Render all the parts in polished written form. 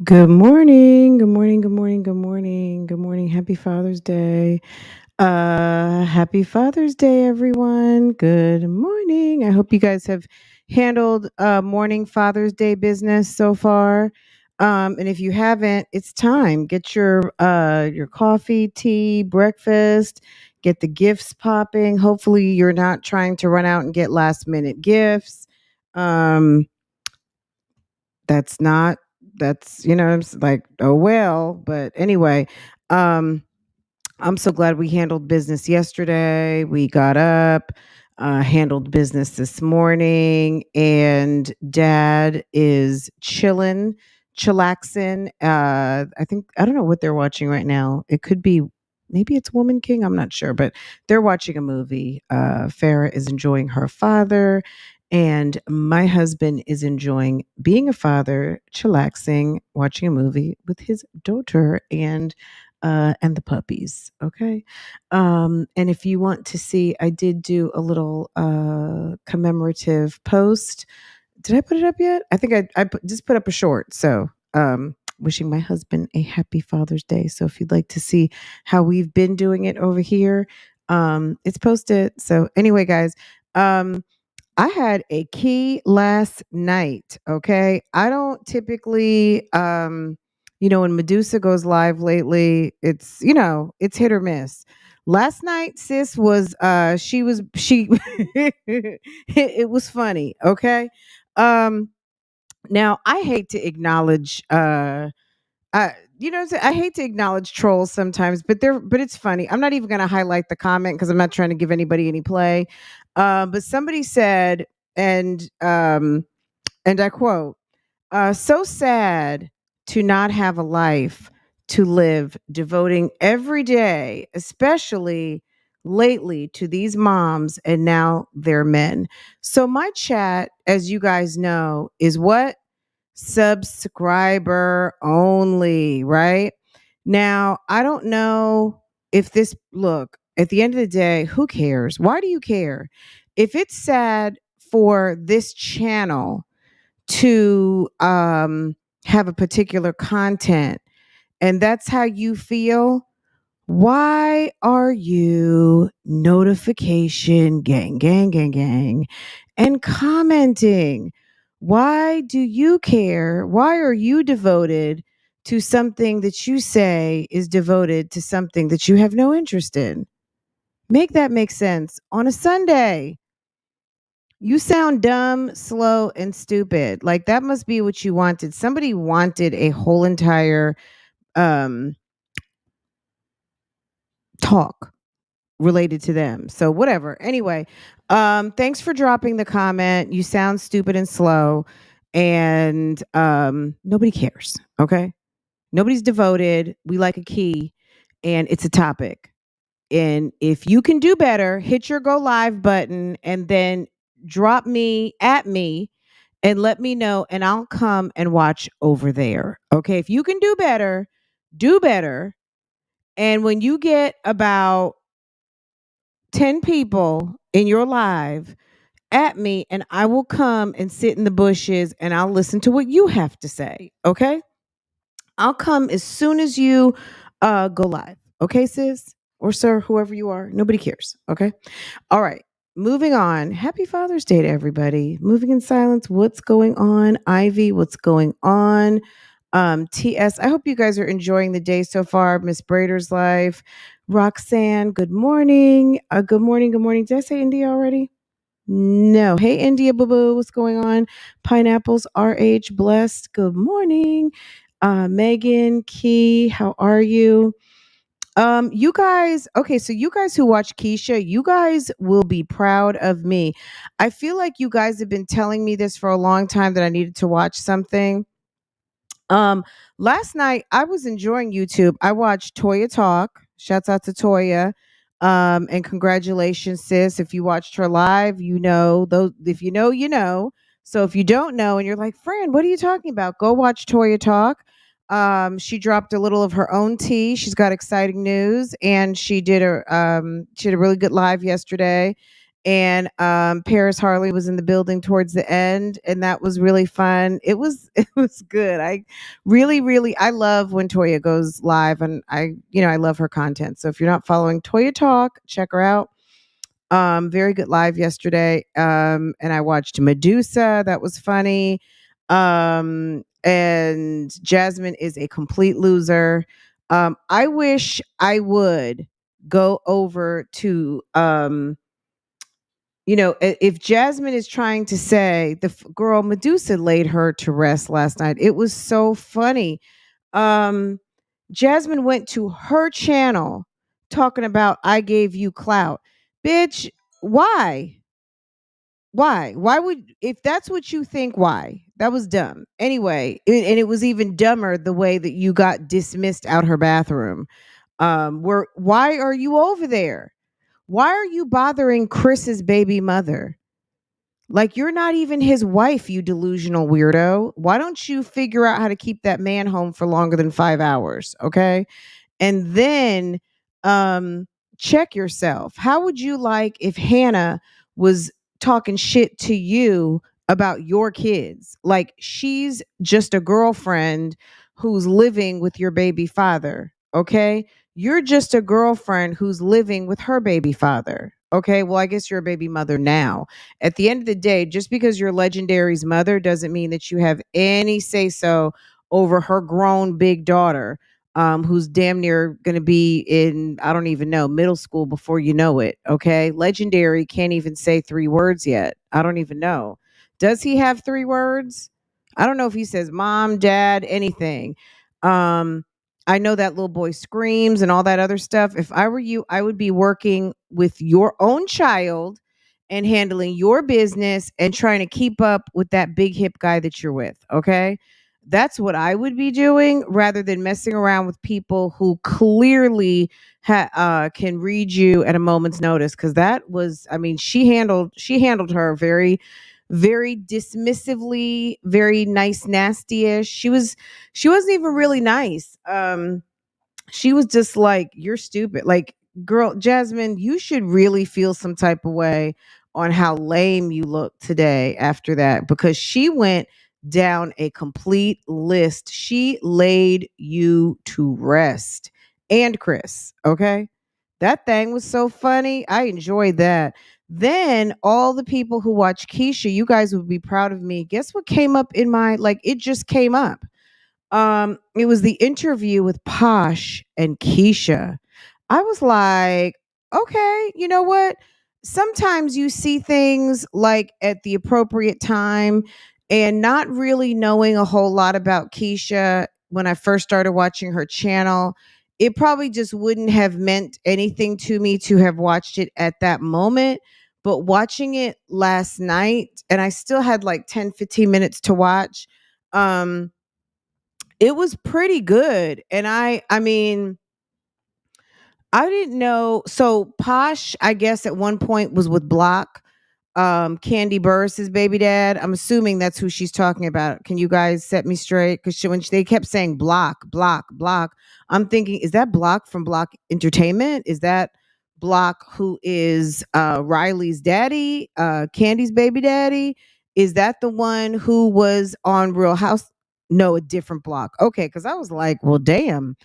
Good morning. Good morning. Good morning. Good morning. Good morning. Happy Father's Day. Happy Father's Day, everyone. Good morning. I hope you guys have handled morning Father's Day business so far. And if you haven't, it's time. Get your coffee, tea, breakfast, get the gifts popping. Hopefully you're not trying to run out and get last minute gifts. Um that's not that's it's like, oh well, but anyway, um I'm so glad we handled business yesterday. We got up, handled business this morning, and dad is chillaxing. I don't know what they're watching right now. It could be, maybe it's Woman King. I'm not sure, but they're watching a movie. Farah is enjoying her father, and my husband is enjoying being a father, chillaxing, watching a movie with his daughter and the puppies. Okay. And if you want to see, I did do a little commemorative post. Did I put it up yet? I think just put up a short. So, wishing my husband a happy Father's Day. So, if you'd like to see how we've been doing it over here, it's posted. So, anyway, guys, I had a key last night. Okay. I don't typically, when Medussa goes live lately, it's hit or miss. Last night, sis was, it was funny. Okay. Um, Now I hate to acknowledge, what I'm saying? I hate to acknowledge trolls sometimes, but it's funny. I'm not even going to highlight the comment because I'm not trying to give anybody any play. But somebody said, and and I quote, "So sad to not have a life to live, devoting every day, especially lately, to these moms and now their men." So my chat, as you guys know, is what? Subscriber only, right? Now, I don't know if look, at the end of the day, who cares? Why do you care? If it's sad for this channel to have a particular content and that's how you feel, why are you notification gang and commenting? Why do you care? Why are you devoted to something that you say is devoted to something that you have no interest in? Make that make sense on a Sunday. You sound dumb, slow, and stupid. Like that must be what you wanted. Somebody wanted a whole entire um talk related to them. So whatever. Anyway, thanks for dropping the comment. You sound stupid and slow, and nobody cares. Okay, nobody's devoted. We like a key, and it's a topic. And if you can do better, hit your go live button and then drop me at me and let me know, and I'll come and watch over there. Okay, if you can do better, do better. And when you get about 10 people in your live at me, and I will come and sit in the bushes and I'll listen to what you have to say. Okay. I'll come as soon as you go live. Okay, sis or sir, whoever you are. Nobody cares. Okay. All right. Moving on. Happy Father's Day to everybody. Moving in silence. What's going on? Ivy, what's going on? TS, I hope you guys are enjoying the day so far. Miss Brader's life. Roxanne, good morning. Good morning. Good morning. Did I say India already? No. Hey, India Boo Boo, what's going on? Pineapples, RH, blessed. Good morning. Megan, Key, how are you? You guys, okay, so you guys who watch Keisha, you guys will be proud of me. I feel like you guys have been telling me this for a long time that I needed to watch something. Um, Last night I was enjoying YouTube. I watched Toya Talk. Shouts out to Toya. And congratulations, sis. If you watched her live, you know those. If you know, you know. So if you don't know, and you're like, friend, what are you talking about? Go watch Toya Talk. She dropped a little of her own tea. She's got exciting news, and she did a really good live yesterday. and Paris Harley was in the building towards the end, and that was really fun. It was it was good. I really I love when Toya goes live, and I love her content. So if you're not following Toya Talk, check her out. Very good live yesterday. And I watched Medussa. That was funny. And Jasmine is a complete loser. I wish I would go over to if Jasmine is trying to say girl Medussa laid her to rest last night. It was so funny. Um, Jasmine went to her channel talking about I gave you clout. Bitch, why? Why would if that's what you think, why? That was dumb. Anyway, and it was even dumber the way that you got dismissed out her bathroom. Why are you over there? Why are you bothering Chris's baby mother? Like you're not even his wife, you delusional weirdo. Why don't you figure out how to keep that man home for longer than 5 hours, okay? And then um check yourself. How would you like if Hannah was talking shit to you about your kids? Like she's just a girlfriend who's living with your baby father, okay? You're just a girlfriend who's living with her baby father. Okay, well, I guess you're a baby mother now. At the end of the day, just because you're Legendary's mother doesn't mean that you have any say so over her grown big daughter, who's damn near going to be in, I don't even know, middle school before you know it. Okay. Legendary can't even say 3 words yet. I don't even know. Does he have 3 words? I don't know if he says mom, dad, anything. Um, I know that little boy screams and all that other stuff. If I were you, I would be working with your own child and handling your business and trying to keep up with that big hip guy that you're with. Okay. That's what I would be doing rather than messing around with people who clearly can read you at a moment's notice. Because that was, I mean, she handled her very dismissively, very nice, nasty-ish. She wasn't even really nice. She was just like, you're stupid. Like, girl, Jasmine, you should really feel some type of way on how lame you look today after that because she went down a complete list. She laid you to rest. And Chris, okay? That thing was so funny. I enjoyed that. Then all the people who watch Keisha, you guys would be proud of me. Guess what came up in my like it just came up. It was the interview with Posh and Keisha. I was like, okay, you know what? Sometimes you see things like at the appropriate time and not really knowing a whole lot about Keisha when I first started watching her channel. It probably just wouldn't have meant anything to me to have watched it at that moment. But watching it last night, and I still had like 10, 15 minutes to watch. It was pretty good. And I mean, I didn't know. So Posh, I guess at one point was with Block, Candy Burris's baby dad. I'm assuming that's who she's talking about. Can you guys set me straight? Because they kept saying Block, Block, Block. I'm thinking, is that Block from Block Entertainment? Is that Block who is Riley's daddy, Candy's baby daddy? Is that the one who was on Real House? No, a different Block. Okay, because I was like, well, damn.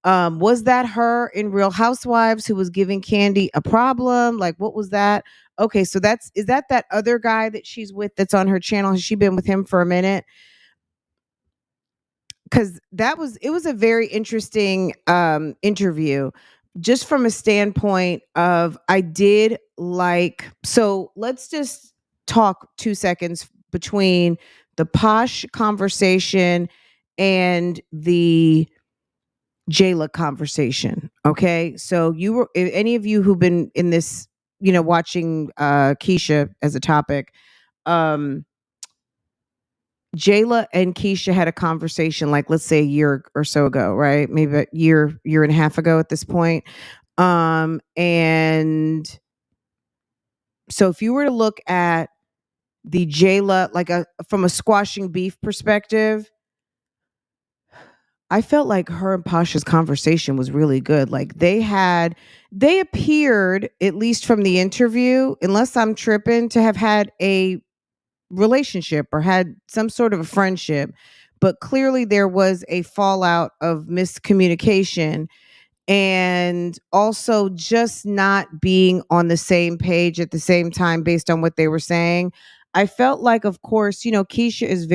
Was that her in Real Housewives who was giving Candy a problem? Like, what was that? Okay, so is that other guy that she's with that's on her channel? Has she been with him for a minute? Because it was a very interesting interview, just from a standpoint of I did like. So let's just talk 2 seconds between the Posh conversation and the Jayla conversation. Okay. So if any of you who've been in this, watching Keisha as a topic, um, Jayla and Keisha had a conversation like let's say a year or so ago, right? Maybe a year and a half ago at this point. And so if you were to look at the Jayla, like from a squashing beef perspective, I felt like her and Pasha's conversation was really good. Like they appeared, at least from the interview, unless I'm tripping, to have had a relationship or had some sort of a friendship. But clearly there was a fallout of miscommunication and also just not being on the same page at the same time based on what they were saying. I felt like, of course, Keisha is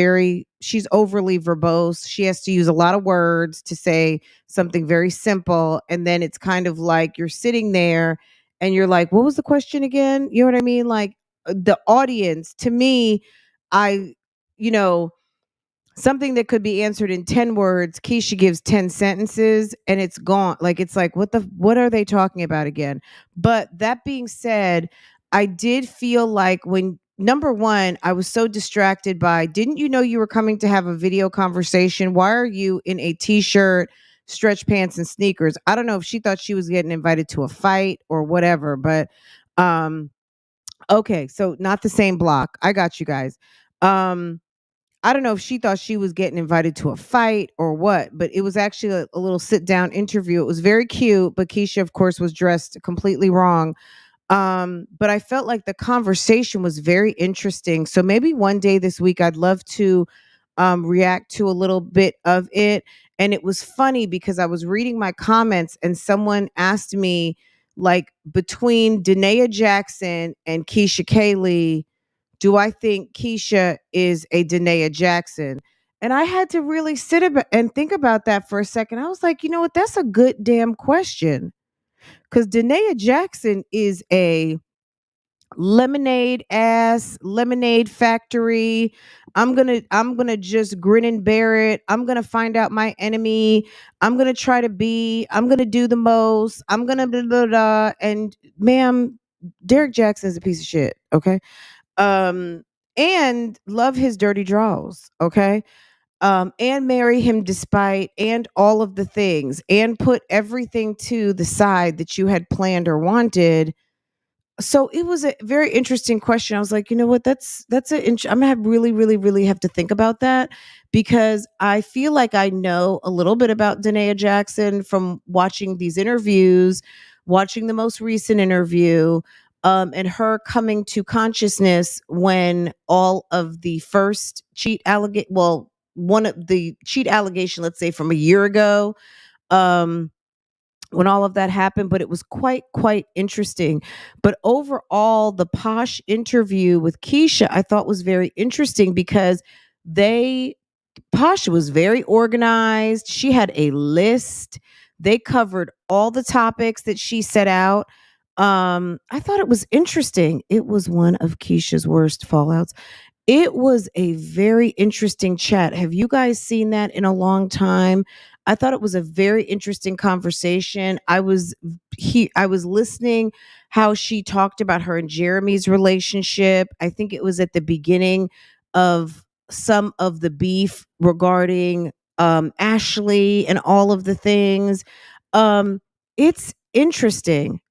she's overly verbose. She has to use a lot of words to say something very simple. And then it's kind of like you're sitting there and you're like, what was the question again? You know what I mean? Like the audience, to me, I, you know, something that could be answered in 10 words, Keisha gives 10 sentences and it's gone. Like it's like what are they talking about again? But that being said, I did feel like when number one, I was so distracted by, didn't you know you were coming to have a video conversation? Why are you in a t-shirt, stretch pants and sneakers? I don't know if she thought she was getting invited to a fight or whatever, but okay, so not the same block. I got you guys. Um I don't know if she thought she was getting invited to a fight or what, but it was actually a little sit down interview. It was very cute, but Keisha, of course, was dressed completely wrong. But I felt like the conversation was very interesting. So maybe one day this week, I'd love to react to a little bit of it. And it was funny because I was reading my comments and someone asked me, like, between Danae Jackson and Keisha Kaylee, do I think Keisha is a Danae Jackson? And I had to really and think about that for a second. I was like, you know what? That's a good damn question. Because Danae Jackson is a lemonade factory. I'm gonna just grin and bear it. I'm gonna find out my enemy. I'm gonna do the most. I'm gonna blah, blah, blah. And ma'am, Derek Jackson is a piece of shit. Okay. um and love his dirty draws, okay, and marry him despite and all of the things and put everything to the side that you had planned or wanted. So it was a very interesting question. I was like, you know what? I'm gonna have really have to think about that because I feel like I know a little bit about Danae Jackson from watching these interviews, watching the most recent interview, and her coming to consciousness when all of the first one of the cheat allegation, let's say from a year ago, um, when all of that happened, but it was quite interesting. But overall, the Posh interview with Keisha I thought was very interesting because they Posh was very organized. She had a list. They covered all the topics that she set out. I thought it was interesting. It was one of Keisha's worst fallouts. It was a very interesting chat. Have you guys seen that in a long time? I thought it was a very interesting conversation. I was listening how she talked about her and Jeremy's relationship. I think it was at the beginning of some of the beef regarding Ashley and all of the things. It's interesting.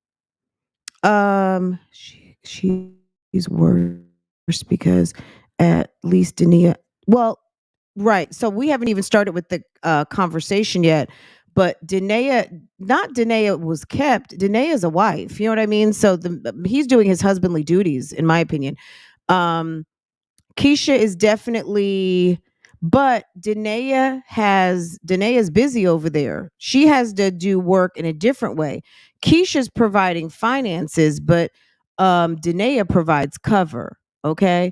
She's worse because at least Dania. Well, right. So we haven't even started with the conversation yet. But not Danae was kept. Danae is a wife. You know what I mean? So he's doing his husbandly duties, in my opinion. Um, Keisha is definitely, but Danae is busy over there. She has to do work in a different way. Keisha's providing finances, but Danae provides cover. Okay.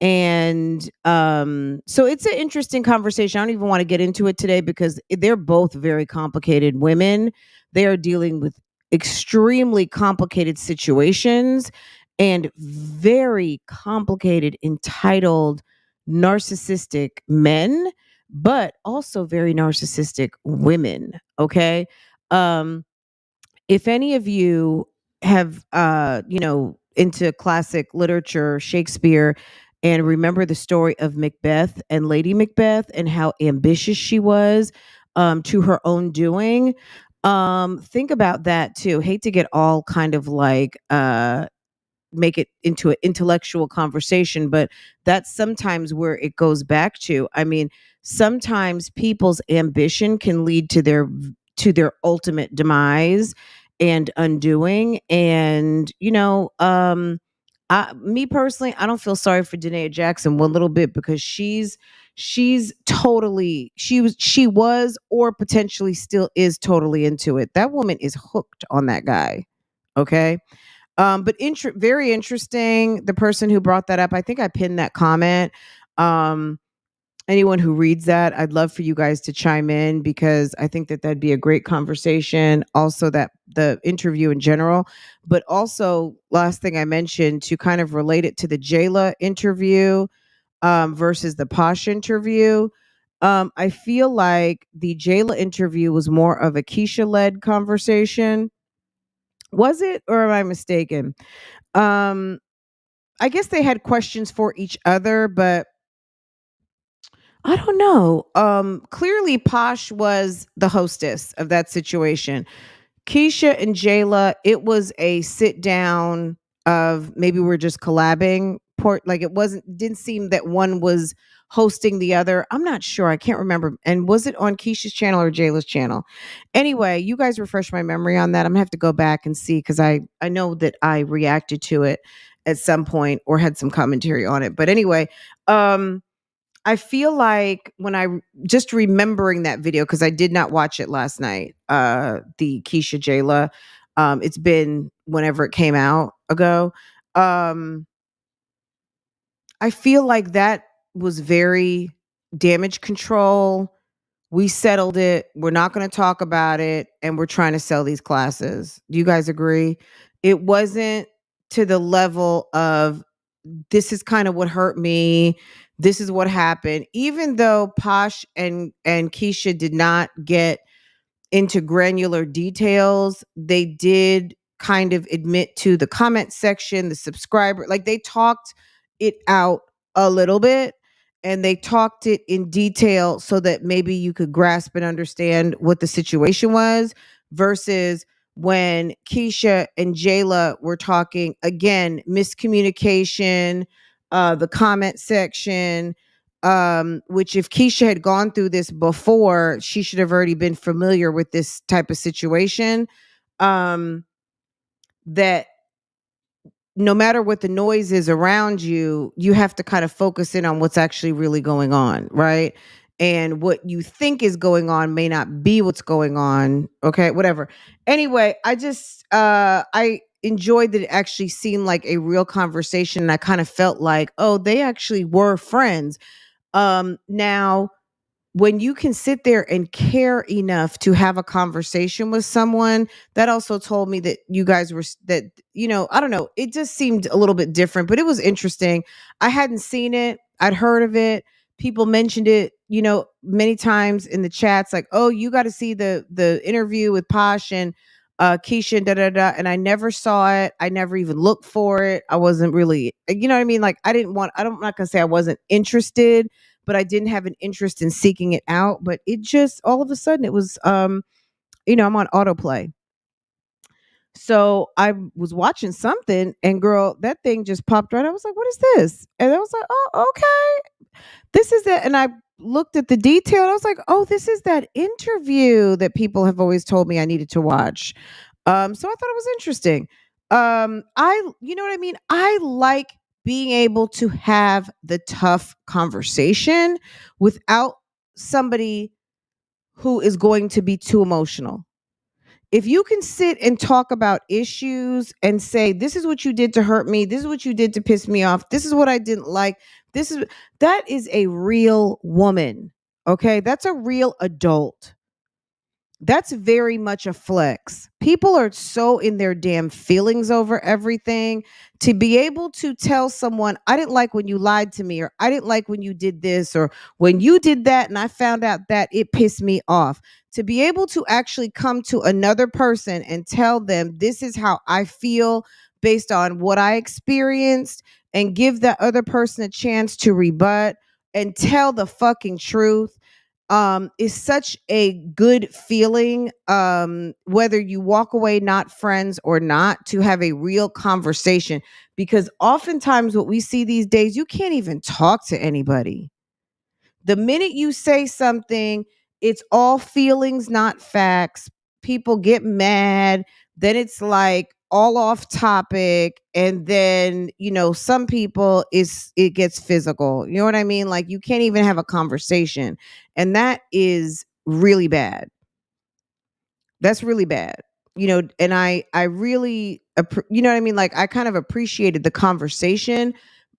And so it's an interesting conversation. I don't even want to get into it today because they're both very complicated women. They are dealing with extremely complicated situations and very complicated, entitled, narcissistic men, but also very narcissistic women. Okay. Um, if any of you have, into classic literature, Shakespeare, and remember the story of Macbeth and Lady Macbeth and how ambitious she was to her own doing. Think about that too. Hate to get all kind of like make it into an intellectual conversation, but that's sometimes where it goes back to. I mean, sometimes people's ambition can lead to their ultimate demise and undoing. And me personally, I don't feel sorry for Danae Jackson one little bit, because she's totally she was or potentially still is totally into it. That woman is hooked on that guy. Okay. But very interesting. The person who brought that up, I think I pinned that comment. Um, Anyone who reads that, I'd love for you guys to chime in, because I think that that'd be a great conversation. Also, that the interview in general, but also last thing I mentioned, to kind of relate it to the Jayla interview versus the Posh interview. I feel like the Jayla interview was more of a Keisha led conversation. Was it, or am I mistaken? Um, I guess they had questions for each other, but I don't know. Clearly Posh was the hostess of that situation. Keisha and Jayla, it was a sit down of maybe we're just collabing. Like it didn't seem that one was hosting the other. I'm not sure. I can't remember. And was it on Keisha's channel or Jayla's channel? Anyway, you guys refresh my memory on that. I'm gonna have to go back and see, because I know that I reacted to it at some point or had some commentary on it. But anyway, I feel like when just remembering that video, because I did not watch it last night, the Keisha Jayla, it's been whenever it came out ago. Um, I feel like that was very damage control. We settled it. We're not going to talk about it. And we're trying to sell these classes. Do you guys agree? It wasn't to the level of, this is kind of what hurt me. This is what happened. Even though Posh and Keisha did not get into granular details, they did kind of admit to the comment section, the subscriber, like they talked it out a little bit, and they talked it in detail so that maybe you could grasp and understand what the situation was, versus when Keisha and Jayla were talking, again, miscommunication, the comment section, which if Keisha had gone through this before, she should have already been familiar with this type of situation. That no matter what the noise is around you, you have to kind of focus in on what's actually really going on, right? And what you think is going on may not be what's going on. Okay, whatever. Anyway, I enjoyed that it actually seemed like a real conversation, and I kind of felt like, oh, they actually were friends. Now, when you can sit there and care enough to have a conversation with someone, that also told me that you guys were that, I don't know, it just seemed a little bit different, but it was interesting. I hadn't seen it. I'd heard of it. People mentioned it, many times in the chats, like, oh, you got to see the interview with Posh and Keisha and da da da. And I never saw it. I never even looked for it. I wasn't really, you know what I mean? Like, I'm not gonna say I wasn't interested, but I didn't have an interest in seeking it out. But it just, all of a sudden, it was, I'm on autoplay. So I was watching something, and girl, that thing just popped right. I was like, what is this? And I was like, oh, okay. This is it. And I looked at the detail, and I was like, oh, this is that interview that people have always told me I needed to watch. So I thought it was interesting. You know what I mean? I like being able to have the tough conversation without somebody who is going to be too emotional. If you can sit and talk about issues and say, this is what you did to hurt me, this is what you did to piss me off, this is what I didn't like, that is a real woman. Okay? That's a real adult. That's very much a flex. People are so in their damn feelings over everything. To be able to tell someone, I didn't like when you lied to me, or I didn't like when you did this, or when you did that and I found out that it pissed me off. To be able to actually come to another person and tell them, this is how I feel based on what I experienced, and give that other person a chance to rebut and tell the fucking truth, is such a good feeling, whether you walk away not friends or not, to have a real conversation. Because oftentimes what we see these days, you can't even talk to anybody. The minute you say something, it's all feelings, not facts. People get mad. Then it's like all off topic. And then, some people it gets physical. You know what I mean? Like you can't even have a conversation. And that is really bad. That's really bad. And I really you know what I mean? Like I kind of appreciated the conversation.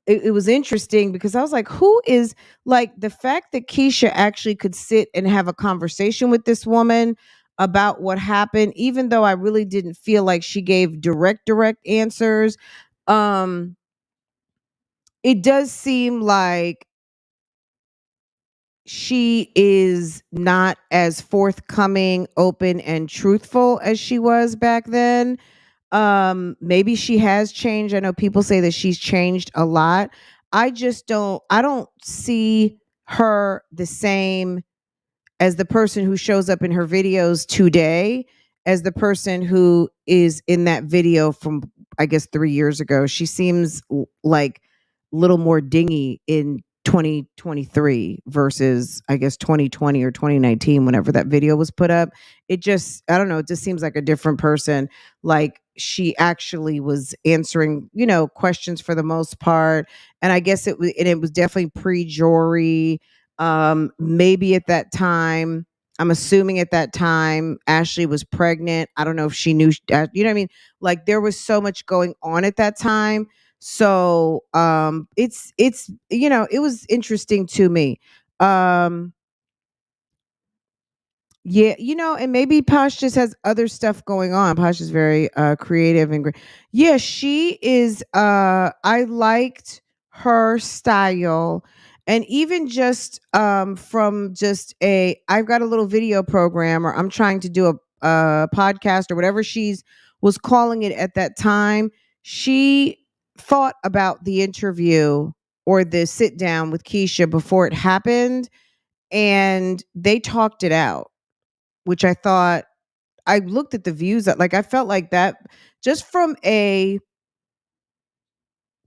It was interesting because I was like, who is like the fact that Keisha actually could sit and have a conversation with this woman about what happened, even though I really didn't feel like she gave direct answers. Um, it does seem like she is not as forthcoming, open, and truthful as she was back then. Maybe she has changed. I know people say that she's changed a lot. I don't see her the same as the person who shows up in her videos today as the person who is in that video from, I guess, 3 years ago. She seems like a little more dingy in 2023 versus, I guess, 2020 or 2019 whenever that video was put up. It just, I don't know, it just seems like a different person. Like she actually was answering, questions for the most part. And I guess it was definitely pre-jury. Maybe at that time, I'm assuming at that time Ashley was pregnant. I don't know if she knew, you know what I mean? Like there was so much going on at that time. So it was interesting to me. Um yeah, and maybe Posh just has other stuff going on. Posh is very creative and great. Yeah, she is I liked her style. And even just from just I've got a little video program, or I'm trying to do a podcast or whatever she's was calling it at that time. She thought about the interview or the sit down with Keisha before it happened, and they talked it out, which I thought, I looked at the views that, like, I felt like that just from a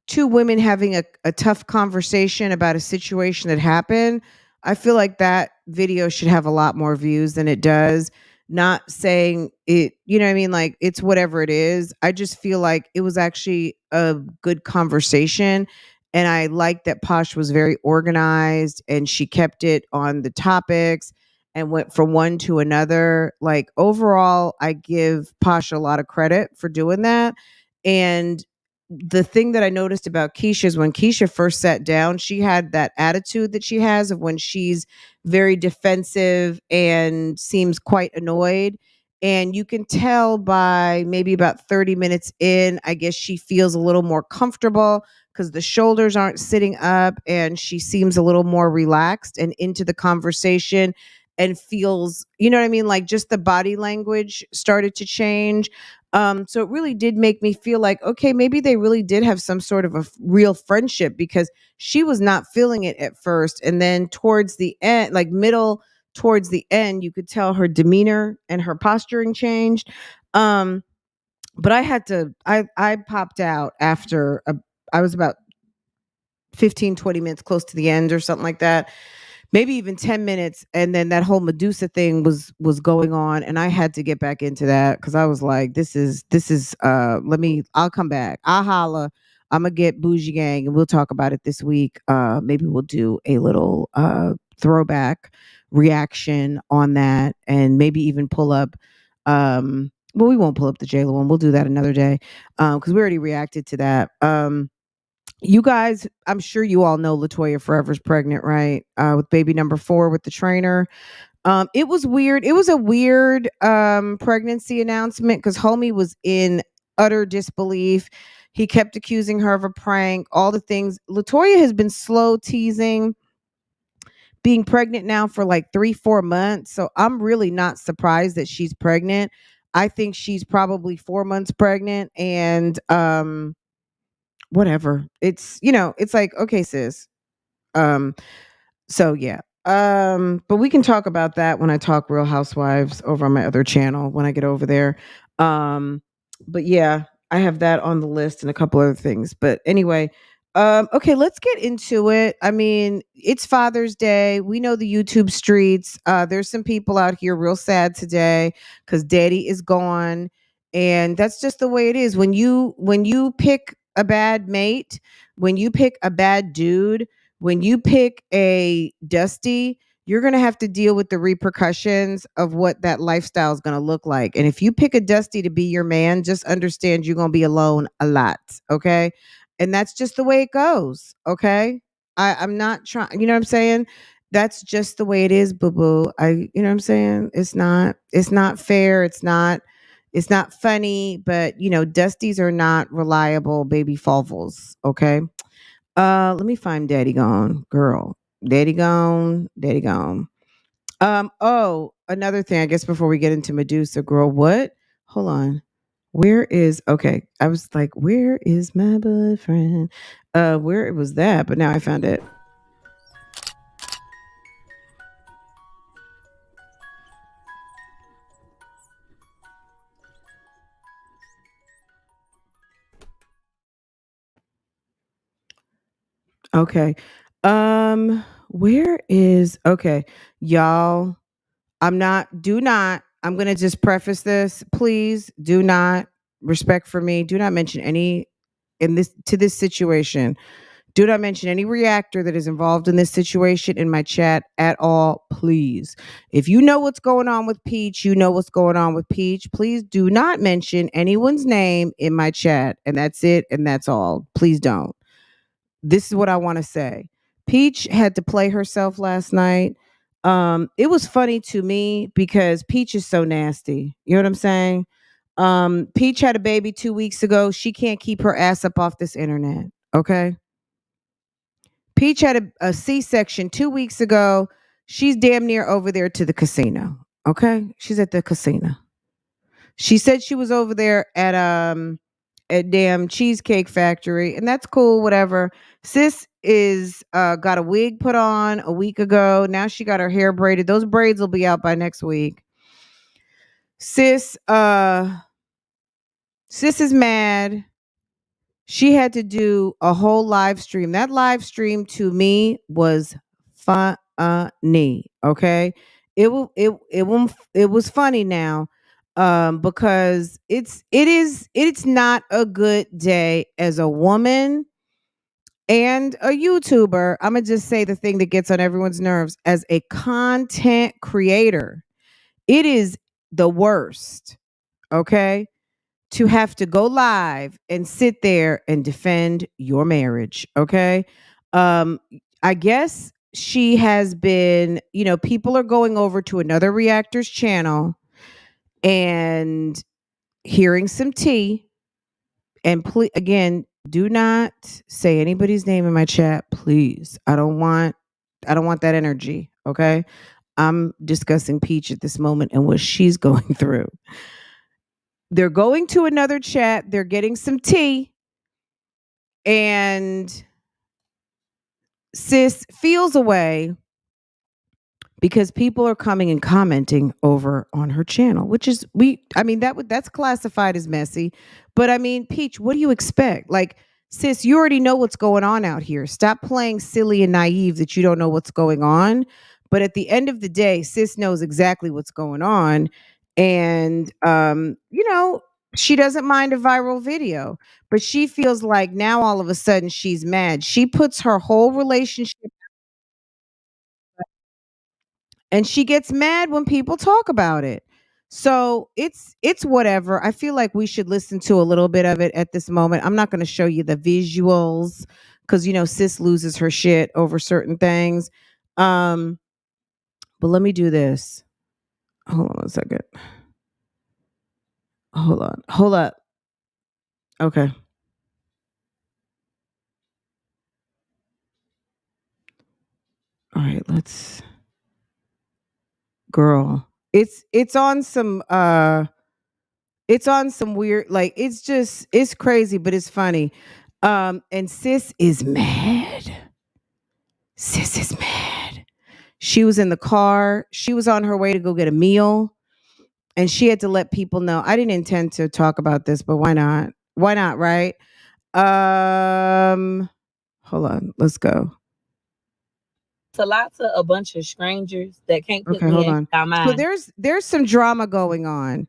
two women having a tough conversation about a situation that happened. I feel like that video should have a lot more views than it does. Not saying it, you know what I mean? Like it's whatever it is. I just feel like it was actually a good conversation. And I like that Posh was very organized and she kept it on the topics and went from one to another. Like overall, I give Posh a lot of credit for doing that. And the thing that I noticed about Keisha is when Keisha first sat down, she had that attitude that she has of when she's very defensive and seems quite annoyed. And you can tell by maybe about 30 minutes in, I guess she feels a little more comfortable because the shoulders aren't sitting up and she seems a little more relaxed and into the conversation and feels, you know what I mean? Like just the body language started to change. So it really did make me feel like, okay, maybe they really did have some sort of a real friendship because she was not feeling it at first. And then towards the end, like middle towards the end, you could tell her demeanor and her posturing changed. Um, but I popped out after I was about 15, 20 minutes close to the end or something like that, maybe even 10 minutes, and then that whole Medussa thing was going on, and I had to get back into that because I was like, this is I'll come back, I'll holla, I'm gonna get Bougie Gang and we'll talk about it this week. Maybe we'll do a little throwback reaction on that, and maybe even pull up well, we won't pull up the J-Lo one, we'll do that another day because we already reacted to that. You guys, I'm sure you all know Latoya Forever's pregnant, right? With baby number 4 with the trainer. It was weird. It was a weird pregnancy announcement because homie was in utter disbelief. He kept accusing her of a prank, all the things. Latoya has been slow teasing being pregnant now for like 3-4 months. So I'm really not surprised that she's pregnant. I think she's probably 4 months pregnant, and whatever. It's like, okay, sis. Um, so yeah. But we can talk about that when I talk Real Housewives over on my other channel when I get over there. Um, but yeah, I have that on the list and a couple other things. But anyway, Okay, let's get into it. I mean, it's Father's Day. We know the YouTube streets. There's some people out here real sad today because Daddy is gone. And that's just the way it is. When you pick a bad mate, when you pick a bad dude, when you pick a Dusty, you're gonna have to deal with the repercussions of what that lifestyle is gonna look like. And if you pick a Dusty to be your man, just understand you're gonna be alone a lot. Okay, and that's just the way it goes. Okay, I'm not trying, you know what I'm saying? That's just the way it is, boo boo. You know what I'm saying? It's not fair. It's not funny, but dusties are not reliable baby favels. Okay, let me find Daddy Gone, girl. Daddy Gone, Daddy Gone. Oh, another thing, I guess before we get into Medussa, girl, what? Hold on. Where is okay? I was like, where is my boyfriend? Where it was that, but now I found it. Okay. Where is okay, y'all? Do not, I'm gonna just preface this. Please do not, respect for me, do not mention any in this situation. Do not mention any reactor that is involved in this situation in my chat at all, please. If you know what's going on with Peach, you know what's going on with Peach. Please do not mention anyone's name in my chat. And that's it. And that's all. Please don't. This is what I want to say. Peach had to play herself last night. It was funny to me because Peach is so nasty. You know what I'm saying? Peach had a baby 2 weeks ago. She can't keep her ass up off this internet. Okay. Peach had a C-section 2 weeks ago. She's damn near over there to the casino. Okay, she's at the casino. She said she was over there at damn Cheesecake Factory, and that's cool. Whatever. Sis is got a wig put on a week ago. Now she got her hair braided. Those braids will be out by next week. Sis, sis is mad. She had to do a whole live stream. That live stream to me was funny. Okay, it was funny now, because it's not a good day as a woman and a YouTuber. I'm gonna just say the thing that gets on everyone's nerves as a content creator. It is the worst. Okay, to have to go live and sit there and defend your marriage. Okay. Um, I guess she has been, people are going over to another reactor's channel and hearing some tea. And please, again, do not say anybody's name in my chat, please. I don't want that energy. Okay. I'm discussing Peach at this moment and what she's going through. They're going to another chat, they're getting some tea, and sis feels a way because people are coming and commenting over on her channel, which is I mean that's classified as messy. But I mean, Peach, what do you expect? Like, sis, you already know what's going on out here. Stop playing silly and naive that you don't know what's going on. But at the end of the day, sis knows exactly what's going on. And she doesn't mind a viral video, but she feels like now all of a sudden she's mad. She puts her whole relationship, and she gets mad when people talk about it. So it's whatever. I feel like we should listen to a little bit of it at this moment. I'm not going to show you the visuals because sis loses her shit over certain things. Um, but let me do this. Hold on a second. Hold on. Hold up. Okay. All right. Girl. It's on some weird, like, it's crazy, but it's funny. And sis is mad. Sis is mad. She was in the car. She was on her way to go get a meal, and she had to let people know. I didn't intend to talk about this, but why not? Why not, right? Um Hold on. Let's go. To lots of a bunch of strangers that can't put Okay, me hold in on. our So mind. there's some drama going on.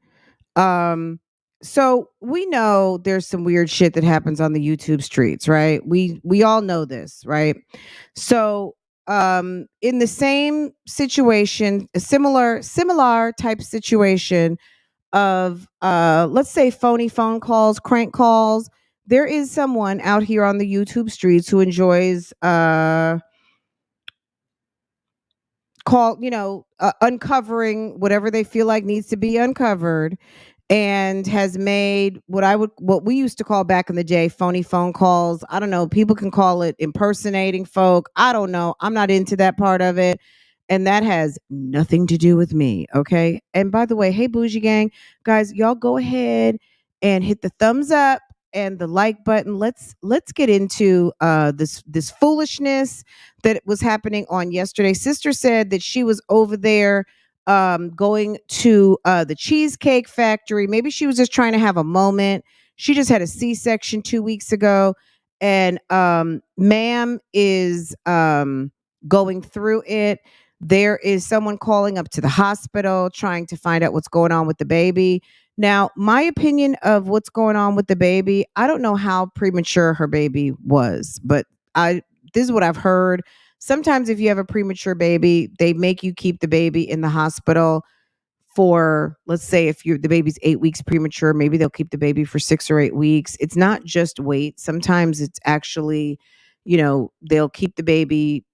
Um, so we know there's some weird shit that happens on the YouTube streets, right? We all know this, right? So in the same situation, a similar type situation of let's say phony phone calls, crank calls, there is someone out here on the YouTube streets who enjoys uncovering whatever they feel like needs to be uncovered, and has made what we used to call back in the day phony phone calls. I don't know, people can call it impersonating folk. I don't know. I'm not into that part of it. And that has nothing to do with me. Okay. And by the way, hey bougie gang, guys, y'all go ahead and hit the thumbs up and the like button. Let's get into this foolishness that was happening on yesterday. Sister said that she was over there going to the Cheesecake Factory. Maybe she was just trying to have a moment. She just had a C-section 2 weeks ago, and ma'am is going through it. There is someone calling up to the hospital trying to find out what's going on with the baby. Now, my opinion of what's going on with the baby, I don't know how premature her baby was, but I this is what I've heard. Sometimes if you have a premature baby, they make you keep the baby in the hospital for, let's say, if the baby's 8 weeks premature, maybe they'll keep the baby for 6 or 8 weeks. It's not just weight. Sometimes it's actually, they'll keep the baby.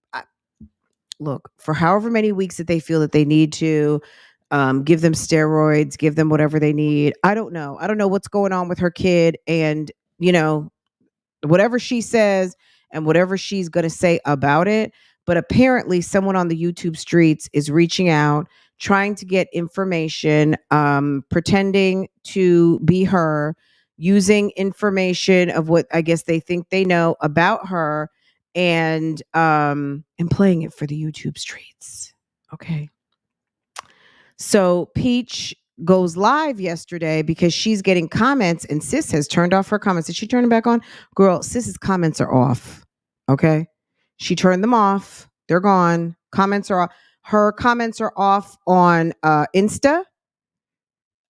Look, for however many weeks that they feel that they need to, give them steroids, give them whatever they need. I don't know. I don't know what's going on with her kid, and you know whatever she says and whatever she's going to say about it. But apparently, someone on the YouTube streets is reaching out, trying to get information, pretending to be her, using information of what I guess they think they know about her, and playing it for the YouTube streets. Okay. So Peach goes live yesterday because she's getting comments, and Sis has turned off her comments. Did she turn them back on? Girl, Sis's comments are off. Okay. She turned them off. They're gone. Comments are off. Her comments are off on Insta.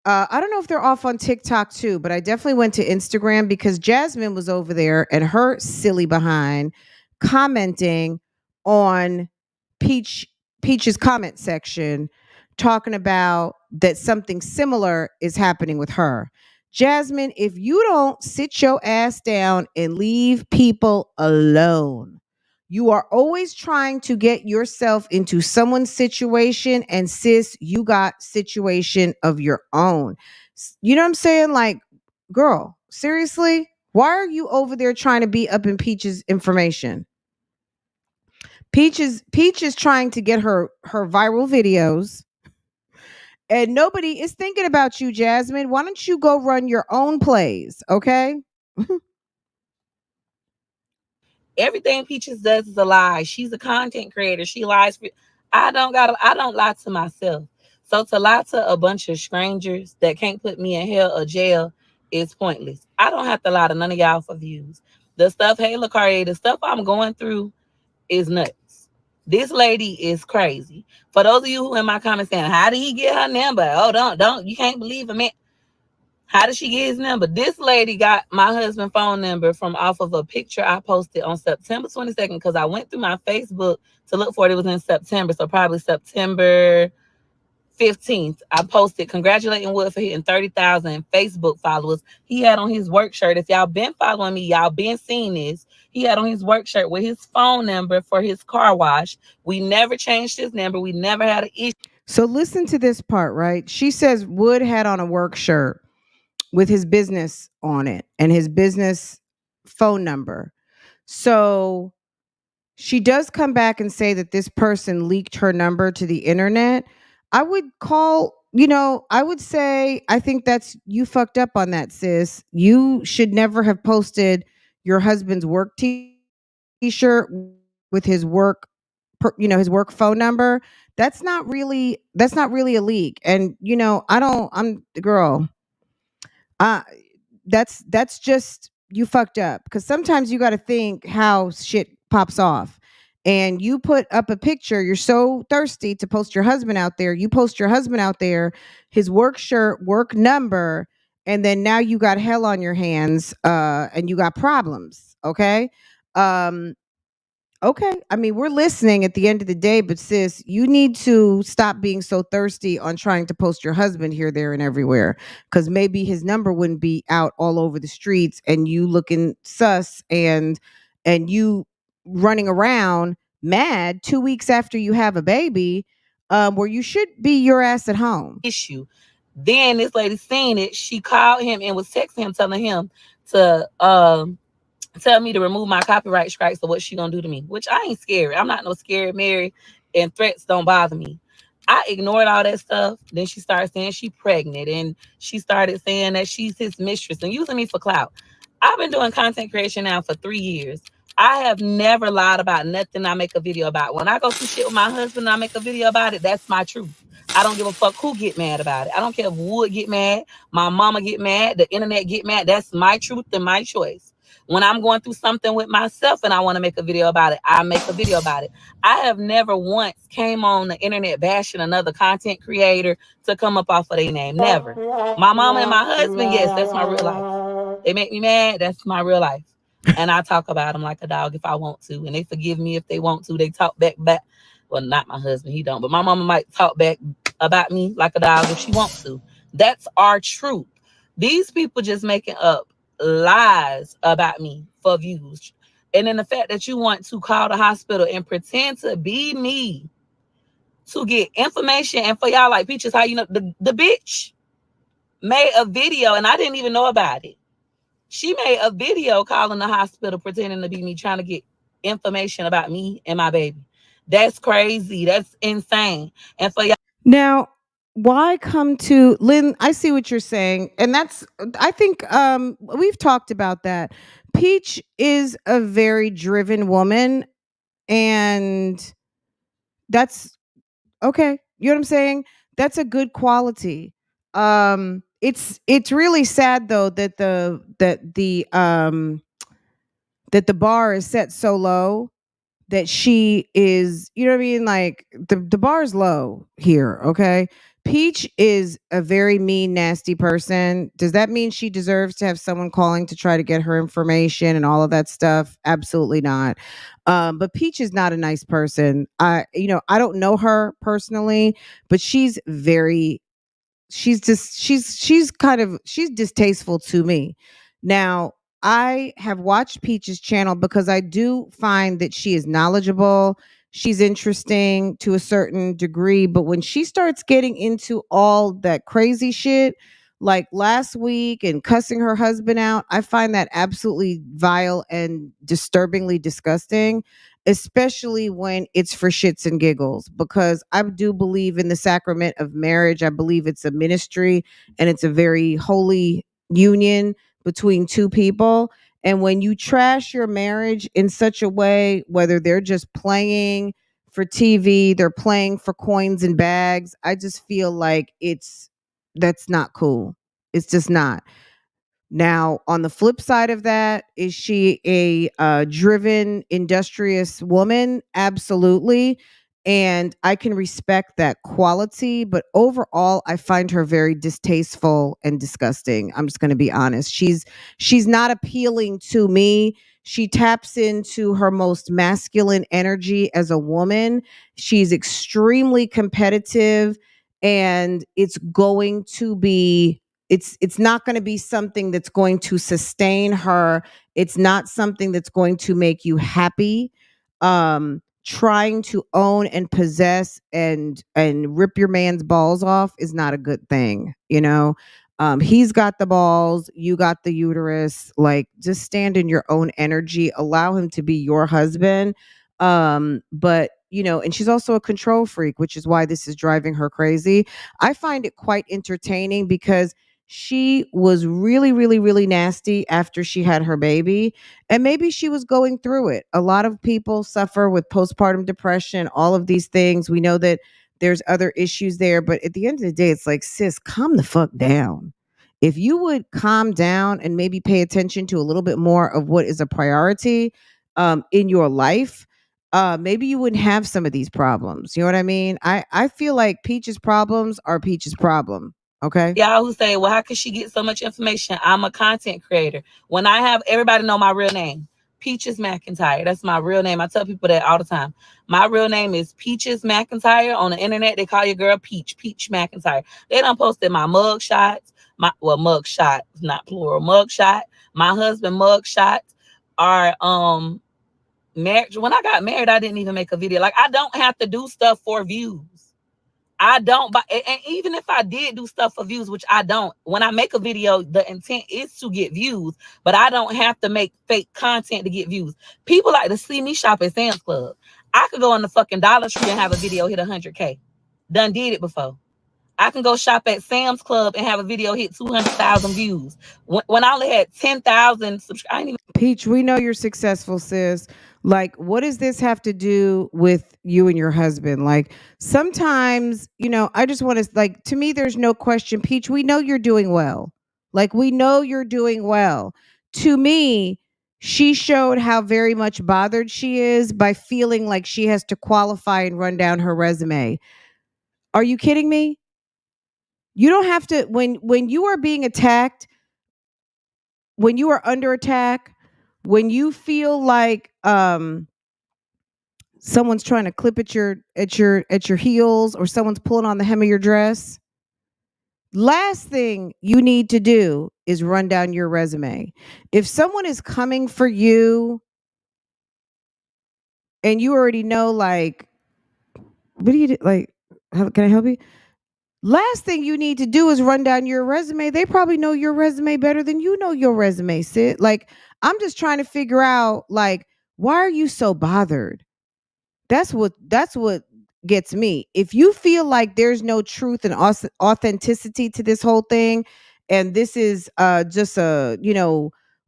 I don't know if they're off on TikTok too, but I definitely went to Instagram because Jasmine was over there and her silly behind commenting on Peach Peach's comment section, talking about that something similar is happening with her. Jasmine, if you don't sit your ass down and leave people alone, you are always trying to get yourself into someone's situation, and sis, you got situation of your own. You know what I'm saying? Like, girl, seriously? Why are you over there trying to be up in Peach's information? Peach is trying to get her viral videos, and nobody is thinking about you, Jasmine. Why don't you go run your own plays, okay? Everything Peaches does is a lie. She's a content creator. She lies. I don't lie to myself. So to lie to a bunch of strangers that can't put me in hell or jail is pointless. I don't have to lie to none of y'all for views. The stuff, hey Lacaria, the stuff I'm going through is nuts. This lady is crazy. For those of you who in my comments saying, how did he get her number? Oh, don't. You can't believe a man. How did she get his number? This lady got my husband's phone number from off of a picture I posted on September 22nd because I went through my Facebook to look for it. It was in September, so probably September 15th. I posted congratulating Wood for hitting 30,000 Facebook followers. He had on his work shirt. If y'all been following me, y'all been seeing this. He had on his work shirt with his phone number for his car wash. We never changed his number. We never had an issue. So listen to this part, right? She says Wood had on a work shirt with his business on it and his business phone number. So she does come back and say that this person leaked her number to the internet. I would I would say, I think that's, you fucked up on that, sis. You should never have posted your husband's work t-shirt with his work, his work phone number. That's not really a leak. And I don't, I'm the girl. Uh that's just you fucked up, because sometimes you got to think how shit pops off. And you put up a picture, you're so thirsty to post your husband out there, you post your husband out there, his work shirt, work number, and then now you got hell on your hands, and you got problems. Okay. um Okay. I mean, we're listening at the end of the day, but sis, you need to stop being so thirsty on trying to post your husband here, there, and everywhere. Because maybe his number wouldn't be out all over the streets, and you looking sus, and you running around mad 2 weeks after you have a baby, where you should be your ass at home. Issue. Then this lady seen it. She called him and was texting him, telling him to tell me to remove my copyright strikes or what she gonna do to me. Which I ain't scared. I'm not no scared Mary, and threats don't bother me. I ignored all that stuff. Then she started saying she pregnant, and she started saying that she's his mistress and using me for clout. I've been doing content creation now for 3 years. I have never lied about nothing I make a video about. When I go through shit with my husband and I make a video about it, that's my truth. I don't give a fuck who get mad about it. I don't care if Wood get mad, my mama get mad, the internet get mad. That's my truth and my choice. When I'm going through something with myself and I want to make a video about it, I make a video about it. I have never once came on the internet bashing another content creator to come up off of their name. Never. My mama and my husband, yes, that's my real life. They make me mad. That's my real life. And I talk about them like a dog if I want to. And they forgive me if they want to. They talk back. Well, not my husband. He don't. But my mama might talk back about me like a dog if she wants to. That's our truth. These people just making up lies about me for views. And then the fact that you want to call the hospital and pretend to be me to get information, and for y'all like Peaches, how you know the bitch made a video and I didn't even know about it. She made a video calling the hospital pretending to be me, trying to get information about me and my baby. That's crazy. That's insane. And for y'all, Now, why come to Lynn? I see what you're saying, and that's, I think, we've talked about that. Peach is a very driven woman, and that's okay. You know what I'm saying? That's a good quality. It's really sad though that the bar is set so low, that she is, you know what I mean? Like the bar's low here, okay? Peach is a very mean, nasty person. Does that mean she deserves to have someone calling to try to get her information and all of that stuff? Absolutely not. But Peach is not a nice person. I don't know her personally, but she's distasteful to me. Now, I have watched Peach's channel because I do find that she is knowledgeable. She's interesting to a certain degree, but when she starts getting into all that crazy shit, like last week and cussing her husband out, I find that absolutely vile and disturbingly disgusting, especially when it's for shits and giggles, because I do believe in the sacrament of marriage. I believe it's a ministry, and it's a very holy union between two people. And when you trash your marriage in such a way, whether they're just playing for TV, they're playing for coins and bags, I just feel like that's not cool. It's just not. Now, on the flip side of that, is she a driven, industrious woman? Absolutely. And I can respect that quality. But overall, I find her very distasteful and disgusting. I'm just going to be honest. She's not appealing to me. She taps into her most masculine energy as a woman. She's extremely competitive, and it's not going to be something that's going to sustain her. It's not something that's going to make you happy. Trying to own and possess and rip your man's balls off is not a good thing, you know. He's got the balls, you got the uterus. Like, just stand in your own energy, allow him to be your husband. But and she's also a control freak, which is why this is driving her crazy. I find it quite entertaining because she was really, really, really nasty after she had her baby. And maybe she was going through it. A lot of people suffer with postpartum depression, all of these things. We know that there's other issues there. But at the end of the day, it's like, sis, calm the fuck down. If you would calm down and maybe pay attention to a little bit more of what is a priority in your life, maybe you wouldn't have some of these problems. You know what I mean? I feel like Peach's problems are Peach's problem. Okay. Y'all who say, well, how could she get so much information? I'm a content creator. When I have everybody know my real name, Peaches McIntyre. That's my real name. I tell people that all the time. My real name is Peaches McIntyre. On the internet, they call your girl Peach McIntyre. They done posted my mug shots, mug shot, not plural, mug shot. My husband mug shots are marriage. When I got married, I didn't even make a video. Like, I don't have to do stuff for views. I don't, but and even if I did do stuff for views, which I don't, when I make a video, the intent is to get views, but I don't have to make fake content to get views. People like to see me shop at Sam's Club. I could go in the fucking Dollar Tree and have a video hit 100K. Done did it before. I can go shop at Sam's Club and have a video hit 200,000 views. When I only had 10,000 subscribers. Peach, we know you're successful, sis. Like, what does this have to do with you and your husband? Like, sometimes, I just want to, like, to me, there's no question. Peach, we know you're doing well. Like, we know you're doing well. To me, she showed how very much bothered she is by feeling like she has to qualify and run down her resume. Are you kidding me? You don't have to, when you are being attacked, when you are under attack, when you feel like someone's trying to clip at your heels, or someone's pulling on the hem of your dress, last thing you need to do is run down your resume. If someone is coming for you and you already know, like, what do you do? Like, how can I help you? Last thing you need to do is run down your resume. They probably know your resume better than you know your resume, Sid. Like, I'm just trying to figure out, like, why are you so bothered? That's what gets me. If you feel like there's no truth and authenticity to this whole thing, and this is just a,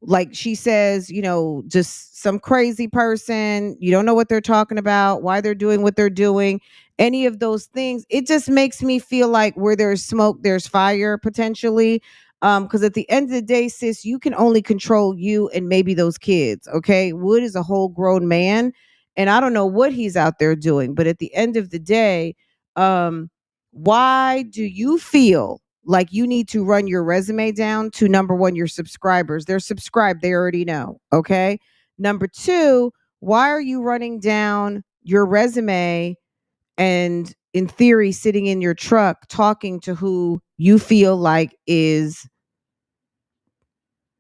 like she says, just some crazy person, you don't know what they're talking about, why they're doing what they're doing, any of those things, it just makes me feel like where there's smoke, there's fire potentially. Because at the end of the day, sis, you can only control you and maybe those kids. Okay. Wood is a whole grown man, and I don't know what he's out there doing. But at the end of the day, why do you feel like you need to run your resume down to, number one, your subscribers? They're subscribed. They already know. Okay. Number two, why are you running down your resume and, in theory, sitting in your truck talking to who you feel like is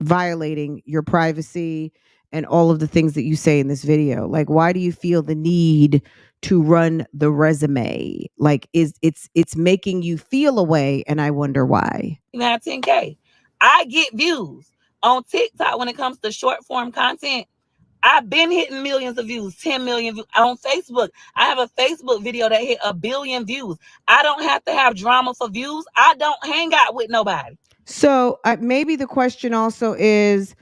violating your privacy and all of the things that you say in this video? Like, why do you feel the need to run the resume? Like, it's making you feel a way, and I wonder why. Now 10K. I get views on TikTok when it comes to short form content. I've been hitting millions of views, 10 million views. On Facebook, I have a Facebook video that hit 1 billion views. I don't have to have drama for views. I don't hang out with nobody. So maybe the question also is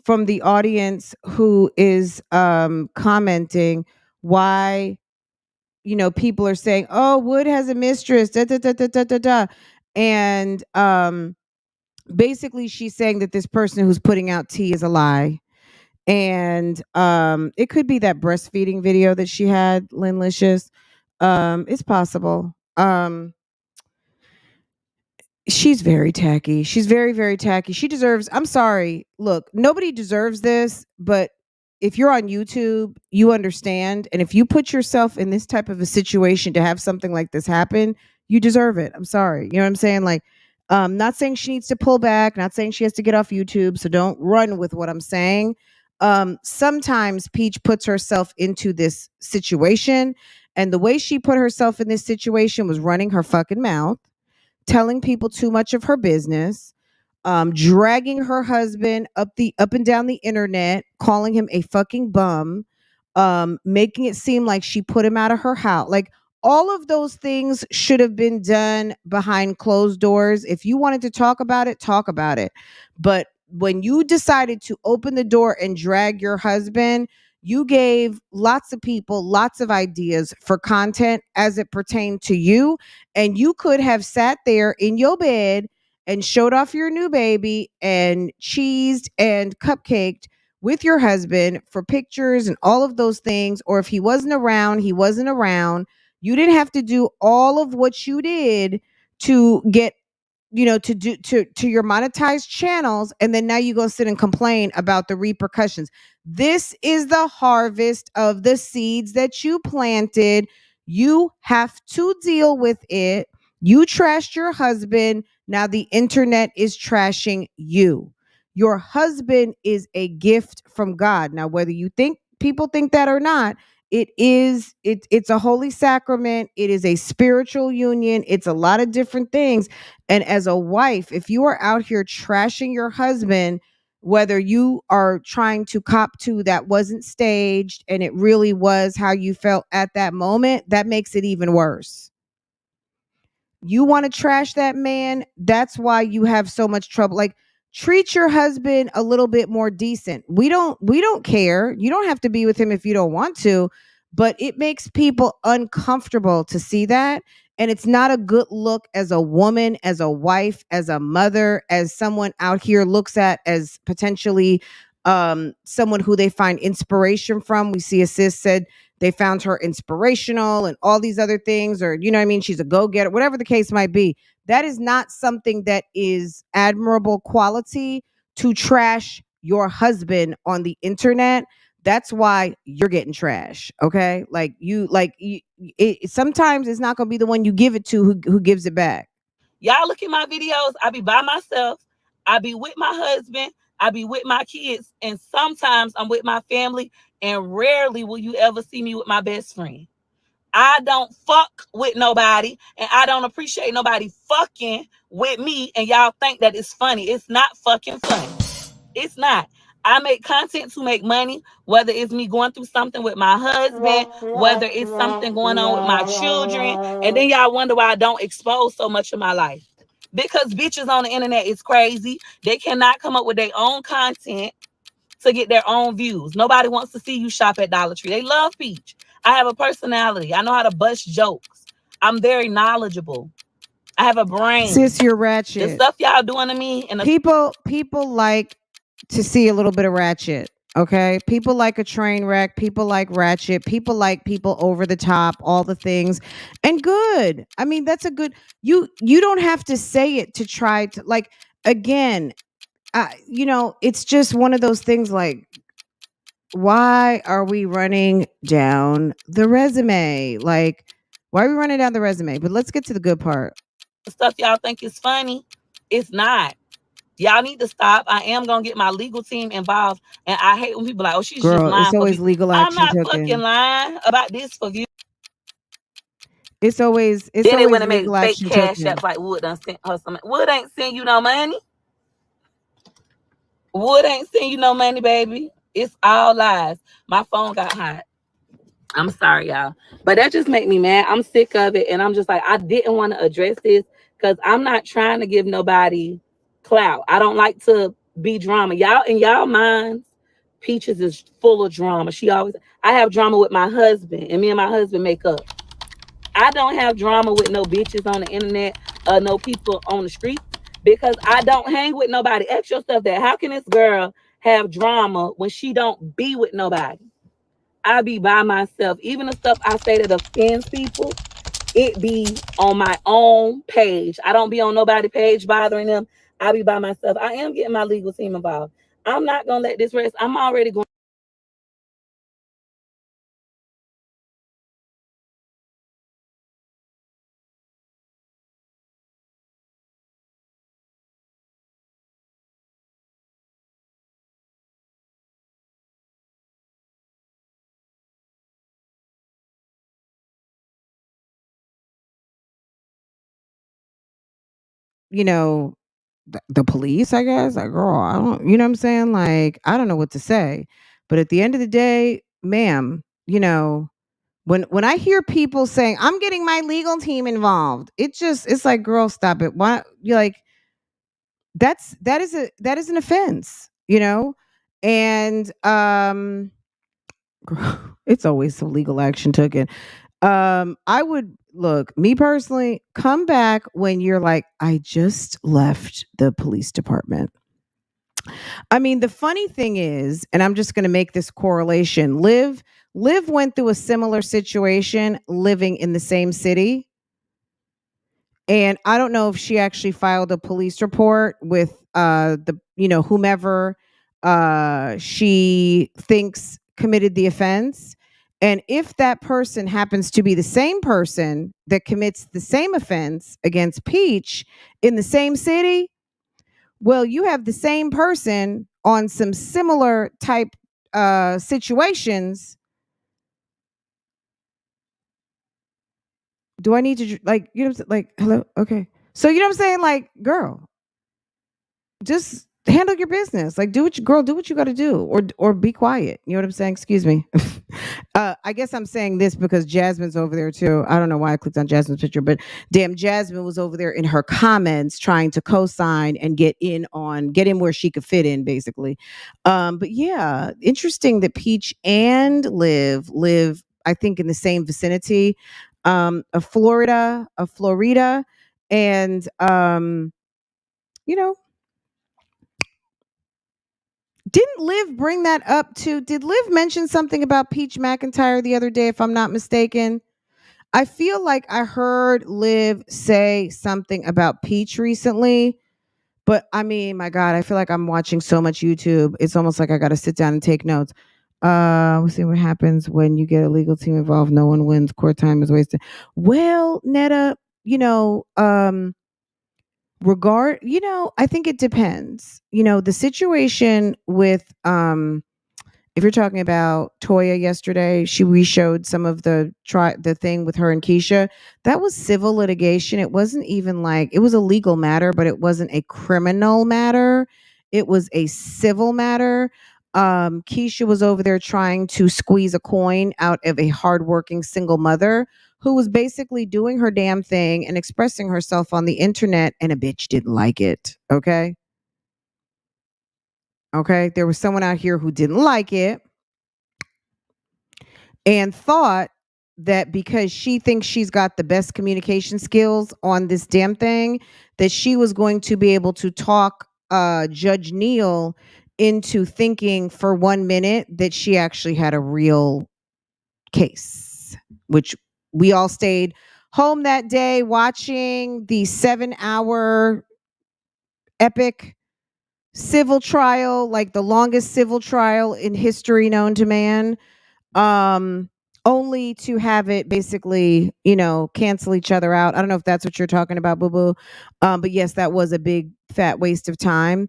from the audience who is commenting, why people are saying, oh, Wood has a mistress, da, da, da, da, da, da, da. And basically she's saying that this person who's putting out tea is a lie. And it could be that breastfeeding video that she had, Linlicious. It's possible. She's very tacky. She's very, very tacky. She deserves, I'm sorry. Look, nobody deserves this, but if you're on YouTube, you understand. And if you put yourself in this type of a situation to have something like this happen, you deserve it. I'm sorry. You know what I'm saying? Like, not saying she needs to pull back, not saying she has to get off YouTube. So don't run with what I'm saying. Sometimes Peach puts herself into this situation. And the way she put herself in this situation was running her fucking mouth, telling people too much of her business, dragging her husband up and down the internet, calling him a fucking bum, making it seem like she put him out of her house. Like, all of those things should have been done behind closed doors. If you wanted to talk about it, talk about it. But when you decided to open the door and drag your husband, you gave lots of people lots of ideas for content as it pertained to you. And you could have sat there in your bed and showed off your new baby and cheesed and cupcaked with your husband for pictures and all of those things, or if he wasn't around, he wasn't around. You didn't have to do all of what you did to get, to do to your monetized channels, and then now you go sit and complain about the repercussions. This is the harvest of the seeds that you planted. You have to deal with it. You trashed your husband. Now the internet is trashing you. Your husband is a gift from God. Now, whether you think people think that or not, it's a holy sacrament. It is a spiritual union. It's a lot of different things. And as a wife, if you are out here trashing your husband, whether you are trying to cop to that wasn't staged and it really was how you felt at that moment, that makes it even worse. You want to trash that man, that's why you have so much trouble. Like, treat your husband a little bit more decent. We don't care. You don't have to be with him if you don't want to, but it makes people uncomfortable to see that, and it's not a good look as a woman, as a wife, as a mother, as someone out here looks at as potentially someone who they find inspiration from. We see a sis said they found her inspirational and all these other things, or you know what I mean, she's a go-getter, whatever the case might be. That is not something that is admirable quality to trash your husband on the internet. That's why you're getting trash. Okay, sometimes it's not going to be the one you give it to who gives it back. Y'all look at my videos. I be by myself. I be with my husband. I be with my kids. And sometimes I'm with my family. And rarely will you ever see me with my best friend. I don't fuck with nobody. And I don't appreciate nobody fucking with me. And y'all think that it's funny. It's not fucking funny. It's not. I make content to make money, whether it's me going through something with my husband, whether it's something going on with my children. And then y'all wonder why I don't expose so much of my life. Because bitches on the internet is crazy. They cannot come up with their own content to get their own views. Nobody wants to see you shop at Dollar Tree. They love Peach. I have a personality. I know how to bust jokes. I'm very knowledgeable. I have a brain. Sis, you're The ratchet. stuff y'all doing to me and People like to see a little bit of ratchet. Okay, people like a train wreck. People like ratchet. People like people over the top. All the things, and good. I mean, that's a good. You don't have to say it to try to, like, again. It's just one of those things. Like, why are we running down the resume? Like, why are we running down the resume? But let's get to the good part. stuff y'all think is funny, it's not. Y'all need to stop. I am gonna get my legal team involved, and I hate when people are like, "Oh, she's just Girl, lying it's for always views." legal I'm action not fucking taken. lying about this for views. It's always Then they want to make legal fake action cash taken. apps like Wood done sent her some. Wood ain't send you no money. Wood ain't send you no money, baby. It's all lies. My phone got hot. I'm sorry, y'all. But that just make me mad. I'm sick of it. And I'm just like, I didn't want to address this because I'm not trying to give nobody clout. I don't like to be drama. Y'all, in y'all minds, Peaches is full of drama. I have drama with my husband, and me and my husband make up. I don't have drama with no bitches on the internet or no people on the street because I don't hang with nobody. Ask yourself that. How can this girl have drama when she don't be with nobody? I be by myself. Even the stuff I say that offends people, it be on my own page. I don't be on nobody's page bothering them. I be by myself. I am getting my legal team involved. I'm not gonna let this rest. I'm already going. You know, the police, I guess. Like, girl, I don't, you know what I'm saying? Like, I don't know what to say. But at the end of the day, ma'am, when I hear people saying, I'm getting my legal team involved, it's like, girl, stop it. Why you're like, that is an offense, And it's always some legal action taken. I would look, me personally, come back when you're like, I just left the police department. I mean, the funny thing is, and I'm just going to make this correlation. Liv went through a similar situation living in the same city. And I don't know if she actually filed a police report with the whomever she thinks committed the offense. And if that person happens to be the same person that commits the same offense against Peach in the same city, well, you have the same person on some similar type situations. Do I need to like like hello? Okay. So you know what I'm saying? Like, girl, just handle your business. Like, do what you got to do, or be quiet. You know what I'm saying? Excuse me. I guess I'm saying this because Jasmine's over there too. I don't know why I clicked on Jasmine's picture, but damn, Jasmine was over there in her comments trying to co-sign and get in where she could fit in, basically. But yeah, interesting that Peach and live, I think, in the same vicinity, of Florida, and you know didn't Liv bring that up too? Did Liv mention something about Peach McIntyre the other day, if I'm not mistaken? I feel like I heard Liv say something about Peach recently, but I mean, my God, I feel like I'm watching so much YouTube. It's almost like I got to sit down and take notes. We'll see what happens when you get a legal team involved. No one wins. Court time is wasted. Well, Netta, I think it depends. The situation with if you're talking about Toya yesterday, we showed some of the thing with her and Keisha. That was civil litigation. It wasn't even like it was a legal matter, but it wasn't a criminal matter. It was a civil matter. Keisha was over there trying to squeeze a coin out of a hardworking single mother who was basically doing her damn thing and expressing herself on the internet, and a bitch didn't like it. Okay. Okay. There was someone out here who didn't like it and thought that because she thinks she's got the best communication skills on this damn thing, that she was going to be able to talk Judge Neal into thinking for 1 minute that she actually had a real case, which we all stayed home that day watching the 7-hour epic civil trial, like the longest civil trial in history known to man, um only to have it basically cancel each other out. I don't know if that's what you're talking about, boo boo. But yes, that was a big fat waste of time.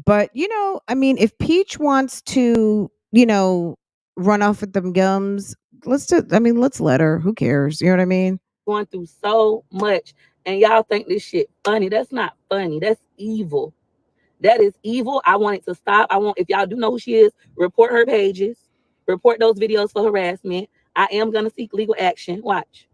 But I mean, if Peach wants to run off with them gums, let's let her. Who cares? You know what I mean? Going through so much, and y'all think this shit funny. That's not funny. That's evil. That is evil. I want it to stop. If y'all do know who she is, report her pages, report those videos for harassment. I am gonna seek legal action. Watch.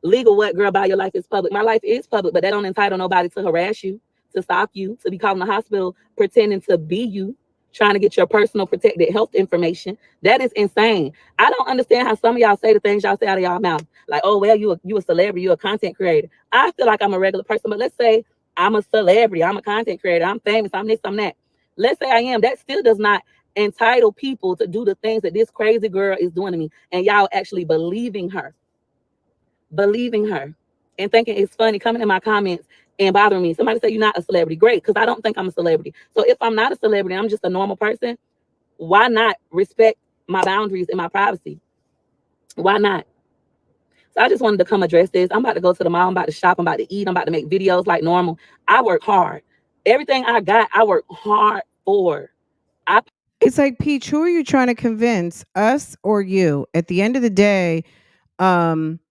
Legal what, girl? By your life is public. My life is public, but that don't entitle nobody to harass you, to stalk you, to be calling the hospital pretending to be you, trying to get your personal protected health information. That is insane. I don't understand how some of y'all say the things y'all say out of y'all mouth. Like, oh well, you a celebrity, you a content creator. I feel like I'm a regular person, but let's say I'm a celebrity, I'm a content creator, I'm famous, I'm this, I'm that. Let's say I am. That still does not entitle people to do the things that this crazy girl is doing to me, and y'all actually believing her and thinking it's funny, coming in my comments and bothering me. Somebody say you're not a celebrity. Great, because I don't think I'm a celebrity. So if I'm not a celebrity, I'm just a normal person. Why not respect my boundaries and my privacy? Why not? So I just wanted to come address this. I'm about to go to the mall. I'm about to shop. I'm about to eat. I'm about to make videos like normal. I work hard. Everything I got, I work hard for. It's like, Peach, who are you trying to convince, us or you? At the end of the day, um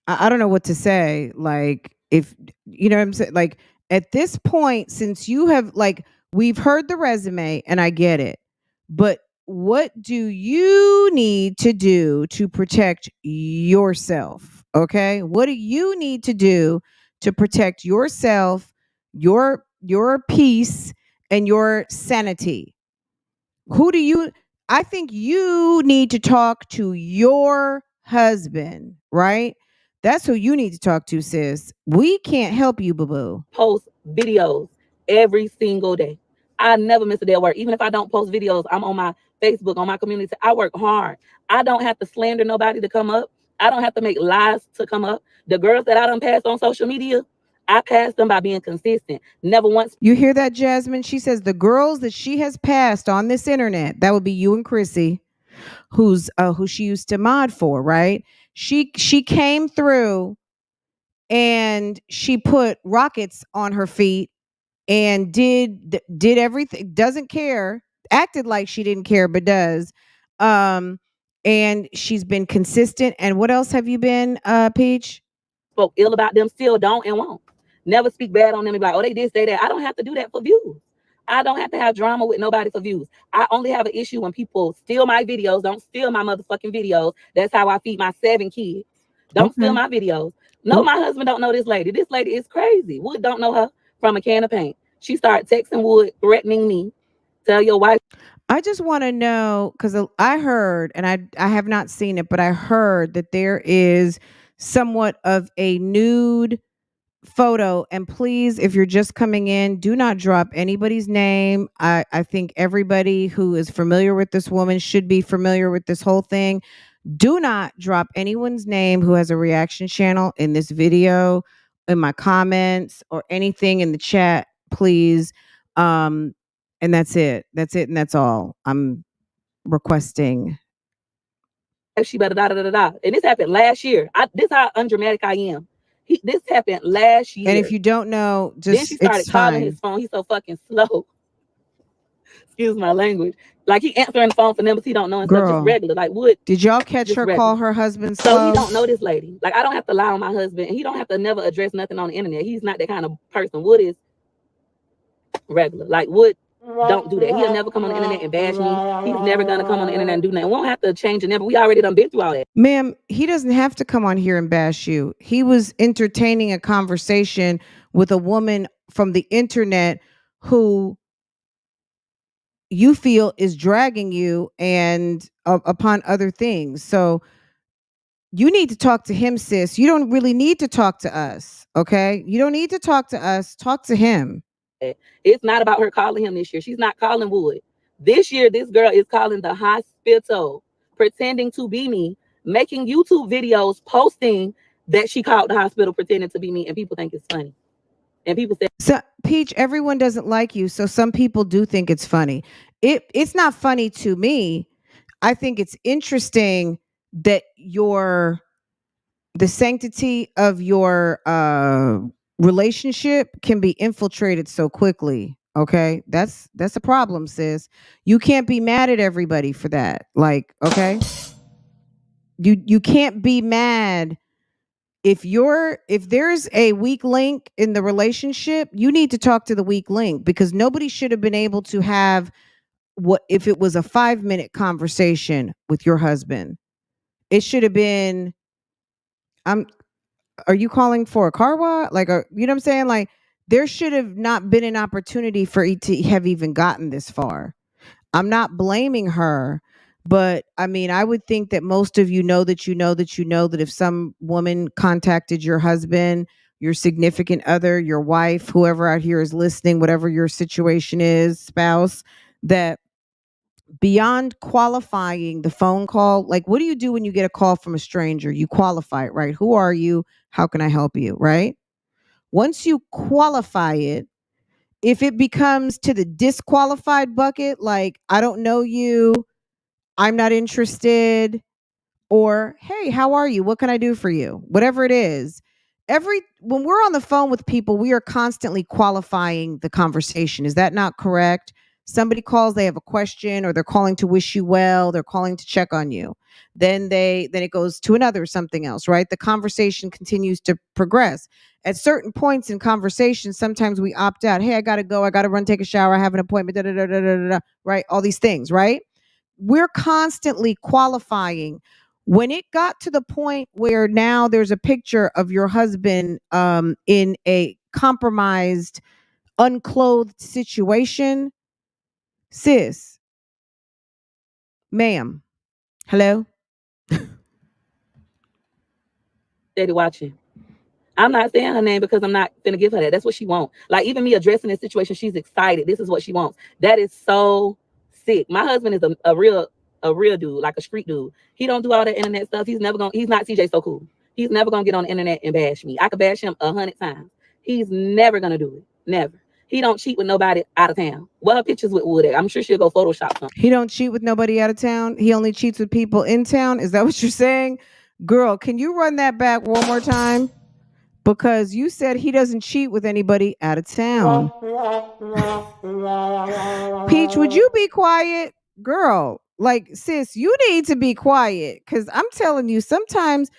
I don't know what to say. Like, if you know what I'm saying, like at this point, since you have we've heard the resume and I get it, but what do you need to do to protect yourself? Okay. What do you need to do to protect yourself, your peace, and your sanity? Who do you I think you need to talk to your husband, right? That's who you need to talk to, sis. We can't help you, boo boo. Post videos every single day. I never miss a day of work. Even if I don't post videos, I'm on my Facebook, on my community. I work hard. I don't have to slander nobody to come up. I don't have to make lies to come up. The girls that I done passed on social media, I passed them by being consistent. Never once. You hear that, Jasmine? She says the girls that she has passed on this internet, that would be you and Chrissy, who she used to mod for, right? She came through and she put rockets on her feet and did everything, doesn't care, acted like she didn't care but does. And she's been consistent. And what else have you been, Peach? Spoke ill about them, still don't and won't. Never speak bad on them and be like, oh, they did say that. I don't have to do that for views. I don't have to have drama with nobody for views. I only have an issue when people steal my videos. Don't steal my motherfucking videos. That's how I feed my 7 kids. Don't steal my videos. No, my husband don't know this lady. This lady is crazy. Wood don't know her from a can of paint. She started texting Wood, threatening me. Tell your wife. I just want to know, because I heard, and I have not seen it, but I heard that there is somewhat of a nude photo. And please, if you're just coming in, do not drop anybody's name. I think everybody who is familiar with this woman should be familiar with this whole thing. Do not drop anyone's name who has a reaction channel in this video, in my comments, or anything in the chat, please. And that's it. That's it, and that's all I'm requesting. She better da da da da. And this happened last year. This how undramatic I am. This happened last year. And if you don't know, just then she started calling his phone. He's so fucking slow. Excuse my language. Like he answering the phone for numbers he don't know and stuff, just regular. Like what? Did y'all catch her regular. call her husband So slow? he don't know this lady. Like I don't have to lie on my husband, and he don't have to never address nothing on the internet. He's not that kind of person. Wood is regular. Like Wood don't do that. He'll never come on the internet and bash me. He's never gonna come on the internet and do nothing. We won't have to change it. Never. We already done been through all that. Ma'am, he doesn't have to come on here and bash you. He was entertaining a conversation with a woman from the internet who you feel is dragging you and upon other things. So you need to talk to him, sis. You don't really need to talk to us. Okay? You don't need to talk to us. Talk to him. It's not about her calling him this year. She's not calling Wood. This year, this girl is calling the hospital, pretending to be me, making YouTube videos, posting that she called the hospital, pretending to be me, and people think it's funny. And people say, so Peach, everyone doesn't like you, so some people do think it's funny. It's not funny to me. I think it's interesting that the sanctity of your relationship can be infiltrated so quickly. Okay, that's a problem, sis. You can't be mad at everybody for that. Like, okay, you can't be mad if there's a weak link in the relationship. You need to talk to the weak link, because nobody should have been able to have what if it was a 5-minute conversation with your husband. It should have been, are you calling for a car wash? Like, you know what I'm saying? Like, there should have not been an opportunity for it to have even gotten this far. I'm not blaming her, but I mean, I would think that most of you know that if some woman contacted your husband, your significant other, your wife, whoever out here is listening, whatever your situation is, spouse, that beyond qualifying the phone call, like, what do you do when you get a call from a stranger? You qualify it, right? Who are you? How can I help you? Right? Once you qualify it, if it becomes to the disqualified bucket, like, I don't know you, I'm not interested, or hey, how are you? What can I do for you? Whatever it is. When we're on the phone with people, we are constantly qualifying the conversation. Is that not correct? Somebody calls, they have a question, or they're calling to wish you well, they're calling to check on you. Then it goes to another something else, right? The conversation continues to progress. At certain points in conversation, sometimes we opt out. Hey, I gotta go, I gotta run, take a shower, I have an appointment, da da da da da da, right? All these things, right? We're constantly qualifying. When it got to the point where now there's a picture of your husband in a compromised, unclothed situation, sis, ma'am, hello? Daddy watching. I'm not saying her name because I'm not gonna give her that. That's what she wants. Like even me addressing this situation, she's excited. This is what she wants. That is so sick. My husband is a real dude, like a street dude. He don't do all that internet stuff. He's never gonna. He's not CJ so cool. He's never gonna get on the internet and bash me. I could bash him 100 times. He's never gonna do it. Never. He don't cheat with nobody out of town. What her pictures with Wood at? I'm sure she'll go Photoshop something. He don't cheat with nobody out of town. He only cheats with people in town. Is that what you're saying? Girl, can you run that back one more time? Because you said he doesn't cheat with anybody out of town. Peach, would you be quiet? Girl, like, sis, you need to be quiet. Because I'm telling you, sometimes,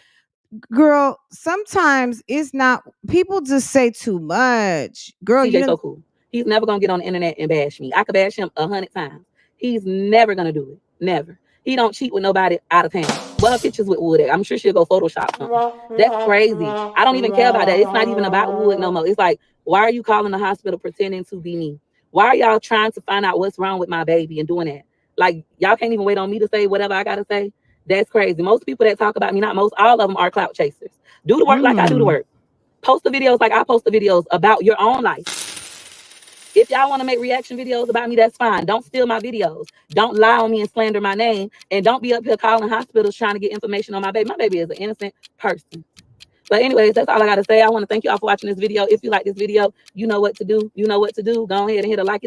girl, sometimes it's not, people just say too much. Girl, CJ so cool. He's never gonna get on the internet and bash me. I could bash him 100 times. He's never gonna do it. Never. He don't cheat with nobody out of town. What her pictures with Wood at? I'm sure she'll go Photoshop something. That's crazy. I don't even care about that. It's not even about Wood no more. It's like, why are you calling the hospital pretending to be me? Why are y'all trying to find out what's wrong with my baby and doing that? Like, y'all can't even wait on me to say whatever I gotta say. That's crazy. Most people that talk about me, not most, all of them are clout chasers. Do the work like I do the work. Post the videos like I post the videos about your own life. If y'all want to make reaction videos about me, that's fine. Don't steal my videos. Don't lie on me and slander my name. And don't be up here calling hospitals trying to get information on my baby. My baby is an innocent person. But anyways, that's all I got to say. I want to thank you all for watching this video. If you like this video, you know what to do. You know what to do. Go ahead and hit a like.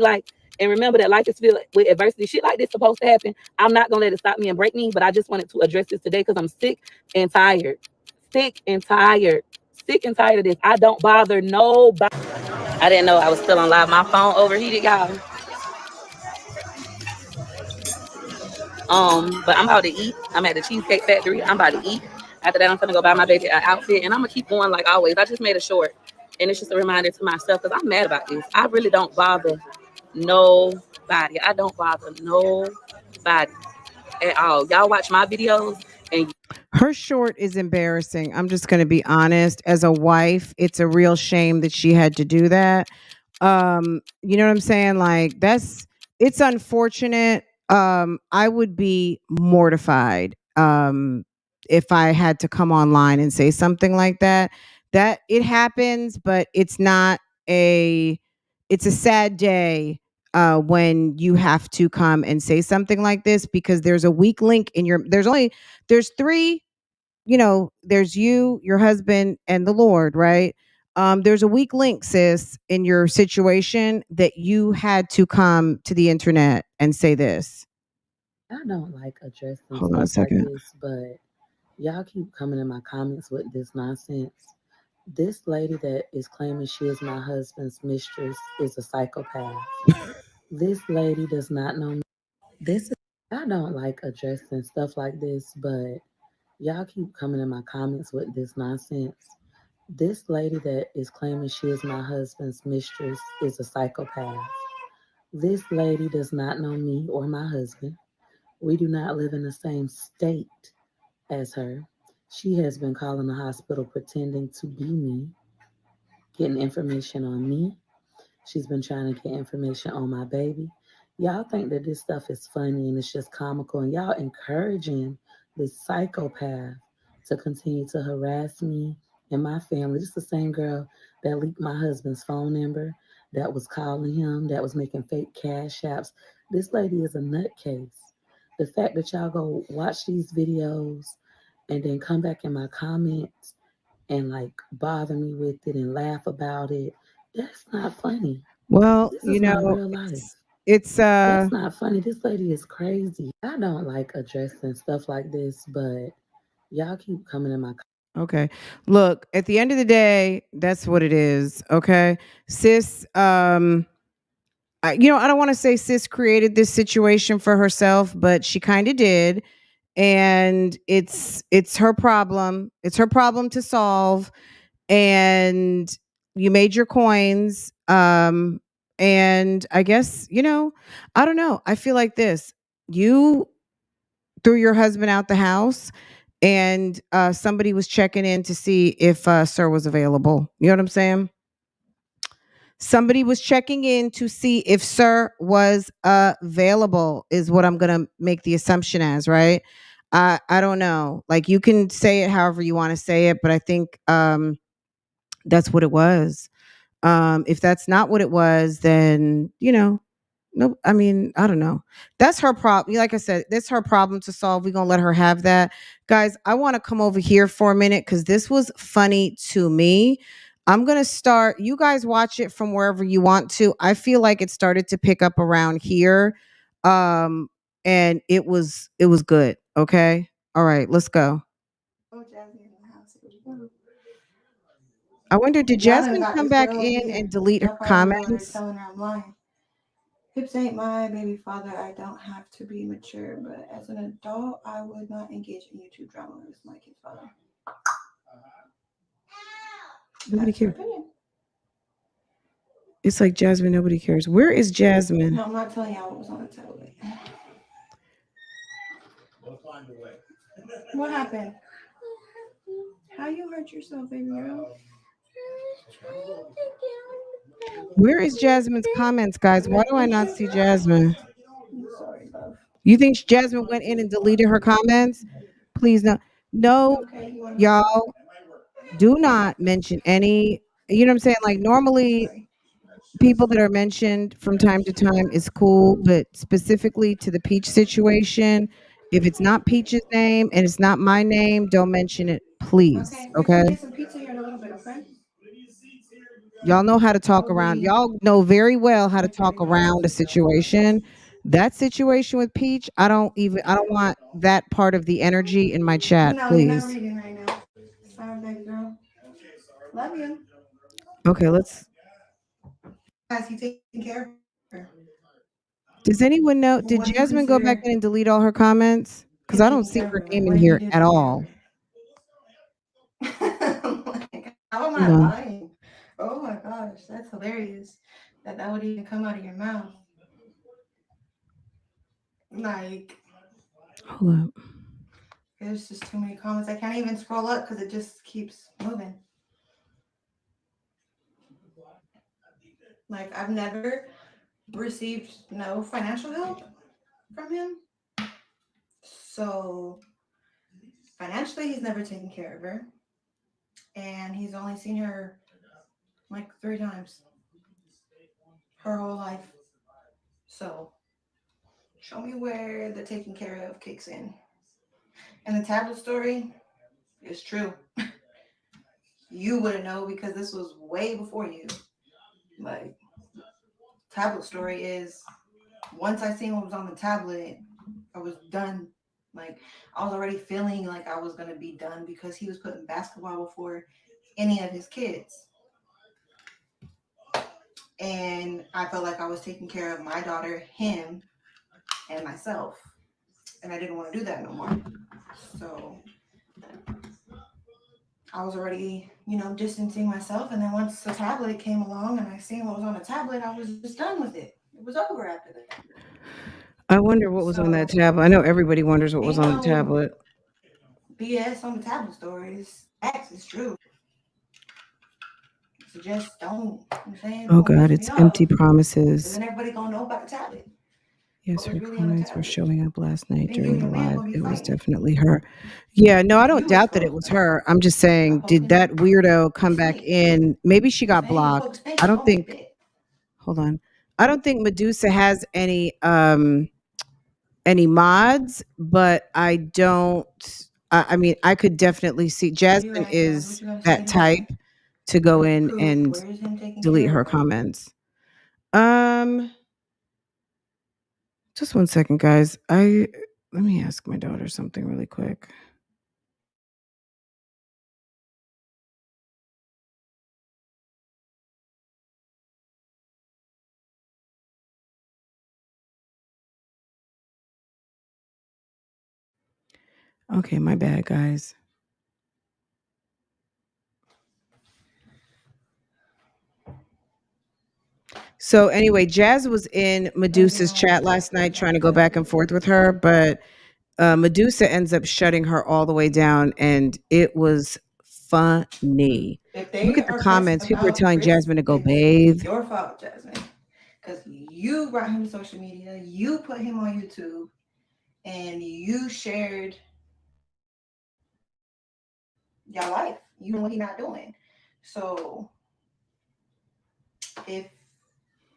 And remember that life is filled with adversity. Shit like this supposed to happen. I'm not going to let it stop me and break me. But I just wanted to address this today because I'm sick and tired. Sick and tired. Sick and tired of this. I don't bother nobody. I didn't know I was still on live. My phone overheated, y'all. But I'm about to eat. I'm at the Cheesecake Factory. I'm about to eat. After that, I'm gonna go buy my baby an outfit, and I'm gonna keep going like always. I just made a short, and it's just a reminder to myself because I'm mad about this. I really don't bother nobody. I don't bother nobody at all. Y'all watch my videos, and her short is embarrassing. I'm just going to be honest. As a wife, it's a real shame that she had to do that. You know what I'm saying? Like, it's unfortunate. I would be mortified if I had to come online and say something like that. That it happens, but it's a sad day when you have to come and say something like this because there's a weak link in there's three, there's you, your husband, and the Lord, right? There's a weak link, sis, in your situation that you had to come to the internet and say this. I don't like addressing Hold on a stuff like second. this, but y'all keep coming in my comments with this nonsense. This lady that is claiming she is my husband's mistress is a psychopath. This lady does not know me. I don't like addressing stuff like this, but y'all keep coming in my comments with this nonsense. This lady that is claiming she is my husband's mistress is a psychopath. This lady does not know me or my husband. We do not live in the same state as her. She has been calling the hospital pretending to be me, getting information on me. She's been trying to get information on my baby. Y'all think that this stuff is funny and it's just comical, and y'all encouraging this psychopath to continue to harass me and my family. This is the same girl that leaked my husband's phone number, that was calling him, that was making fake cash apps. This lady is a nutcase. The fact that y'all go watch these videos and then come back in my comments and like bother me with it and laugh about it, that's not funny. Well, This is my real life. it's That's not funny. This lady is crazy. I don't like addressing stuff like this, but y'all keep coming in my. okay. Look, at the end of the day, that's what it is. Okay, sis. I don't want to say sis created this situation for herself, but she kind of did, and it's her problem. It's her problem to solve, and you made your coins. And I guess I don't know. I feel like this. You threw your husband out the house, and somebody was checking in to see if Sir was available. You know what I'm saying? Somebody was checking in to see if Sir was available, is what I'm going to make the assumption as, right? I don't know. Like you can say it however you want to say it, but I think that's what it was. If that's not what it was, then no, I mean, I don't know. That's her problem. Like I said, that's her problem to solve. We're gonna let her have that. Guys, I want to come over here for a minute because this was funny to me. I'm gonna start. You guys watch it from wherever you want to. I feel like it started to pick up around here. Um, and it was good. Okay. All right, let's go. Oh, Jasmine in the house. Here we go. I wonder, did Y'all done Jasmine got come this back girl over in and here. delete her Y'all probably over there comments? telling her I'm lying. Hips ain't my baby father. I don't have to be mature, but as an adult, I would not engage in YouTube drama with my kid's father. Nobody That's her cares. opinion. It's like Jasmine, nobody cares. Where is Jasmine? No, I'm not telling y'all what was on the tablet. What happened? How you hurt yourself, baby girl? Where is Jasmine's comments, guys? Did Why I do I pinch not you? see Jasmine? I'm sorry, love. You think Jasmine went in and deleted her comments? Please no. No, Okay, you want to hug? y'all do not mention any, you know what I'm saying? Like normally Sorry. people that are mentioned from time to time is cool, but specifically to the Peach situation, if it's not Peach's name and it's not my name, don't mention it, please. Okay, we can Okay? get some pizza here in a little bit, okay? Y'all know how to talk around. Probably Y'all know very well how to like talk 30 minutes. around a situation. That situation with Peach, I don't want that part of the energy in my chat, No, you're not please. reading right now. Sorry, baby girl. Love you. Okay, let's Has he taken care of her? does anyone know, did What do you Jasmine go back consider in and delete all her comments? Because him I don't taking see care of her her? name Like, in what did he here do to at take care of all. her? Like, how am Hold I on. lying? Oh my gosh, that's hilarious. That would even come out of your mouth. Like, Hold up. there's just too many comments. I can't even scroll up because it just keeps moving. Like, I've never received no financial help from him. So financially, he's never taken care of her, and he's only seen her like 3 times her whole life. So show me where the taking care of kicks in. And the tablet story is true. You wouldn't know because this was way before you. Like, tablet story is once I seen what was on the tablet, I was done. Like, I was already feeling like I was gonna be done because he was putting basketball before any of his kids. And I felt like I was taking care of my daughter, him, and myself. And I didn't want to do that no more. So I was already, distancing myself. And then once the tablet came along and I seen what was on the tablet, I was just done with it. It was over after that. I wonder what was on that So tablet. I know everybody wonders what was ain't on the no tablet. BS on the tablet stories. Facts is true. So just I'm saying, Oh don't God, piss me it's empty off. Because promises. then everybody gonna know about the tablet. Yes, What was her really on the comments were tablet. showing up last night Then you during and the your man live. gonna be It was fighting. definitely her. Yeah, no, I don't You doubt that it exposed was her her. I'm just by saying, did poking that her. weirdo come back Sweet. in? Maybe she I'm got saying you poke blocked. snake, I you don't gonna get think, bit. hold on. I don't think Medusa has any mods, but I don't I mean, I could definitely see You Jasmine right, Jazz. What is you gonna say that to type that? to go in Proof. and Where is him taking delete care her of her? comments. Um just one second, guys. Let me ask my daughter something really quick. Okay, my bad, guys. So anyway, Jazz was in Baby, Medusa's I chat last night trying to go back and forth with her, but Medusa ends up shutting her all the way down, and it was funny. If Look they at the are pressed comments. People are about telling Chris, Jasmine to go it's bathe. your fault, Jasmine. Because you brought him to social media, you put him on YouTube, and you shared your life. You know what he's not doing. So if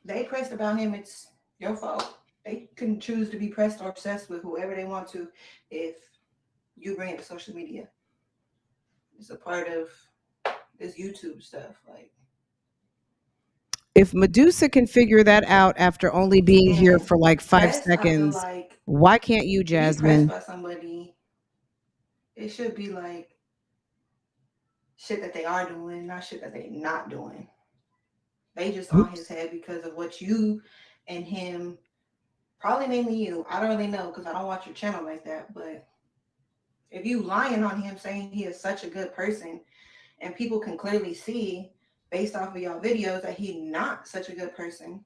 they pressed about him, it's your fault. They can choose to be pressed or obsessed with whoever they want to if you bring it to social media. It's a part of this YouTube stuff. Like, If Medusa can figure that out after only being here and for like 5 press, I feel seconds, like why can't you, to be pressed Jasmine? by somebody, it should be like shit that they are doing, not shit that they're not doing. They just on his Oops. head because of what you and him, probably mainly you. I don't really know because I don't watch your channel like that. But if you lying on him saying he is such a good person, and people can clearly see based off of y'all videos that he's not such a good person,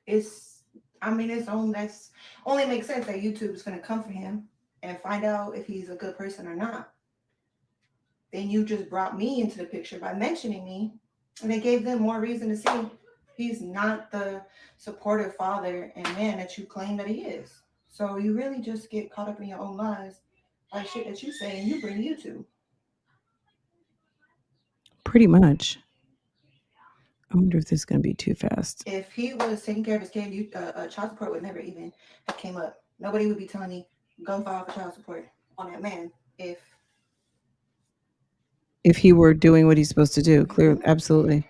it's I mean it's only that's only makes sense that YouTube is gonna come for him and find out if he's a good person or not. Then you just brought me into the picture by mentioning me, and it gave them more reason to see he's not the supportive father and man that you claim that he is. So you really just get caught up in your own lies by shit that you say and you bring YouTube. Pretty much. I wonder if this is going to be too fast. If he was taking care of his kid, child support would never even have came up. Nobody would be telling me go file for child support on that man If he were doing what he's supposed to do, clearly, Mhm. absolutely.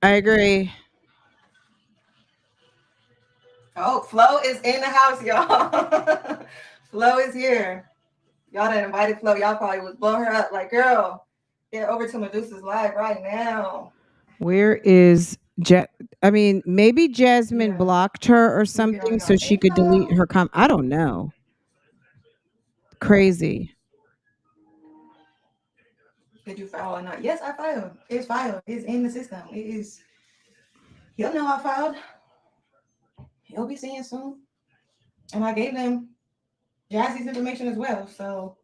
I agree. Oh, Flo is in the house, y'all. Flo is here. Y'all that invited Flo, y'all probably was blowing her up like, girl, get over to Medussa's live right now. Where is I mean, maybe Jasmine Yeah. blocked her or Look at all something so y'all. she Hey, could delete Flo. her I don't know. Crazy. Did you file or not? Yes, I filed. It's filed. It's in the system. It is. He'll know I filed. He'll be seeing soon. And I gave them Jazzy's information as well. So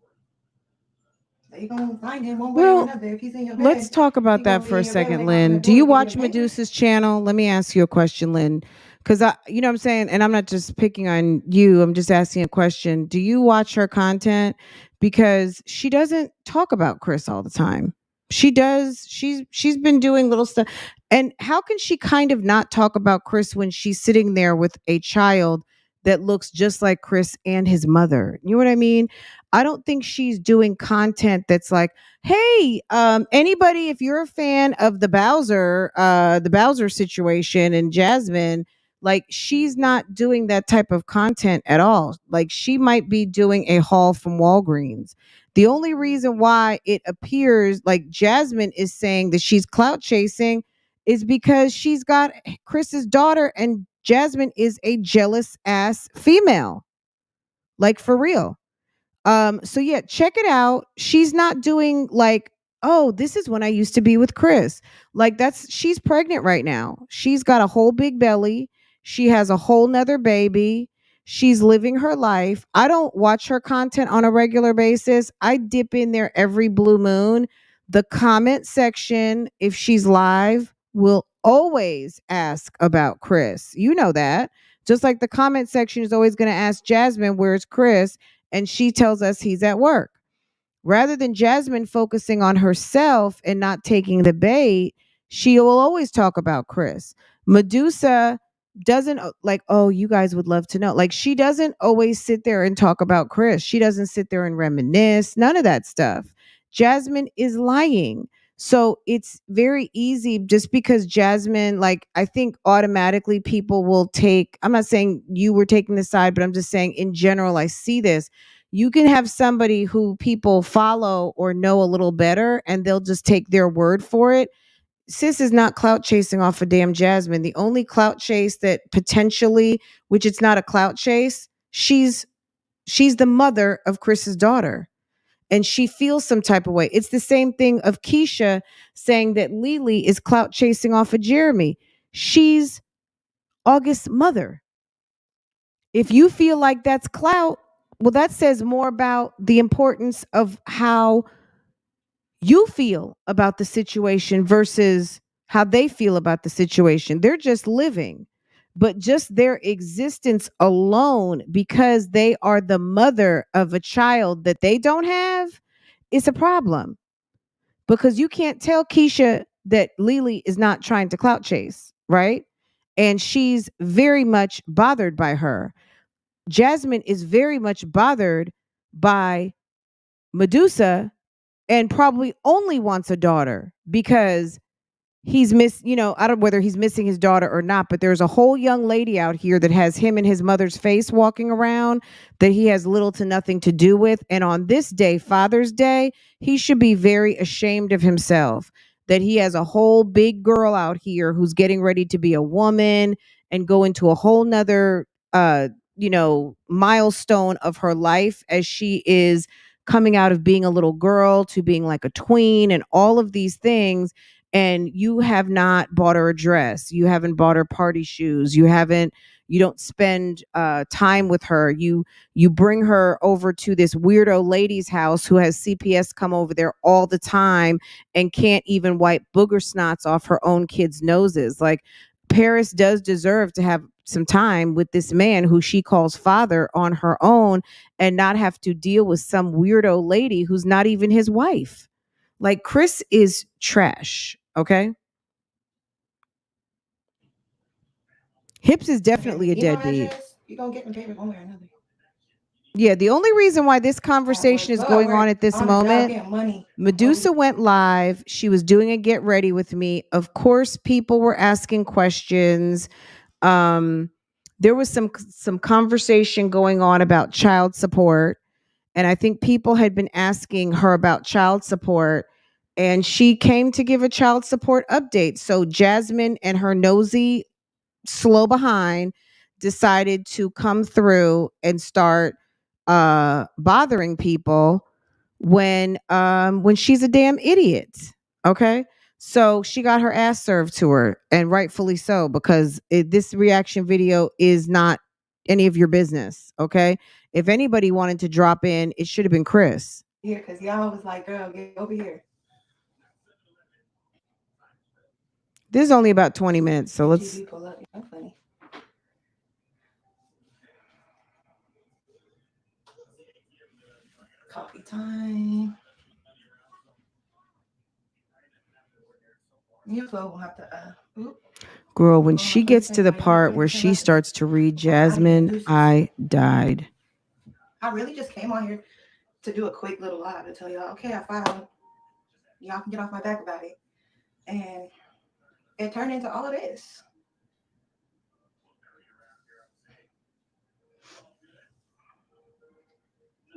they gonna find him one way or Well, another. If he's in your let's bed, talk he about that gonna be for a in your bed. second, They knocking Lynn. the Do door you to give you watch them papers. Medusa's channel? Let me ask you a question, Lynn. Because you know what I'm saying? And I'm not just picking on you. I'm just asking a question. Do you watch her content? Because she doesn't talk about Chris all the time. She does. She's been doing little stuff. And how can she kind of not talk about Chris when she's sitting there with a child that looks just like Chris and his mother? You know what I mean? I don't think she's doing content that's like, hey, anybody, if you're a fan of the Bowser situation and Jasmine, like she's not doing that type of content at all. Like she might be doing a haul from Walgreens. The only reason why it appears like Jasmine is saying that she's clout chasing is because she's got Chris's daughter and Jasmine is a jealous ass female. Like for real. So yeah, check it out. She's not doing like, oh, this is when I used to be with Chris. Like she's pregnant right now. She's got a whole big belly. She has a whole nother baby. She's living her life. I don't watch her content on a regular basis. I dip in there every blue moon. The comment section, if she's live, will always ask about Chris. You know that. Just like the comment section is always going to ask Jasmine, where's Chris? And she tells us he's at work. Rather than Jasmine focusing on herself and not taking the bait, she will always talk about Chris. Medusa doesn't like, oh, you guys would love to know. Like, she doesn't always sit there and talk about Chris. She doesn't sit there and reminisce, none of that stuff. Jasmine is lying. So it's very easy just because Jasmine, like, I think automatically people will take, I'm not saying you were taking the side, but I'm just saying in general, I see this. You can have somebody who people follow or know a little better and they'll just take their word for it. Sis is not clout chasing off of damn Jasmine. The only clout chase that potentially, which it's not a clout chase, she's the mother of Chris's daughter and she feels some type of way. It's the same thing of Keisha saying that Lily is clout chasing off of Jeremy. She's August's mother. If you feel like that's clout, well, that says more about the importance of how you feel about the situation versus how they feel about the situation. They're just living, but just their existence alone, because they are the mother of a child that they don't have, it's a problem because you can't tell Keisha that Lily is not trying to clout chase, right? And she's very much bothered by her. Jasmine is very much bothered by Medussa and probably only wants a daughter because I don't know whether he's missing his daughter or not, but there's a whole young lady out here that has him and his mother's face walking around that he has little to nothing to do with. And on this day, Father's Day, he should be very ashamed of himself that he has a whole big girl out here who's getting ready to be a woman and go into a whole nother milestone of her life as she is coming out of being a little girl to being like a tween and all of these things, and you have not bought her a dress, you haven't bought her party shoes, you don't spend time with her, you bring her over to this weirdo lady's house who has CPS come over there all the time and can't even wipe booger snots off her own kids' noses. Like, Paris does deserve to have some time with this man who she calls father on her own and not have to deal with some weirdo lady who's not even his wife. Like, Chris is trash, okay? Hips is definitely a deadbeat. You're going to get them paid one way or another. Yeah, the only reason why this conversation is going on at this moment, Medussa went live. She was doing a get ready with me. Of course, people were asking questions. There was some conversation going on about child support. And I think people had been asking her about child support. And she came to give a child support update. So Jasmine and her nosy, slow behind decided to come through and start bothering people when she's a damn idiot. Okay. So she got her ass served to her, and rightfully so, because this reaction video is not any of your business. Okay. If anybody wanted to drop in, it should have been Chris. Yeah, because y'all was like, girl, get over here. This is only about 20 minutes, so let's. That's funny. Coffee time. Your flow will have to. Girl, when she gets to the part where she starts to read Jasmine, I died. I really just came on here to do a quick little live to tell y'all, okay, I filed. Y'all can get off my back about it. And it turned into all of this.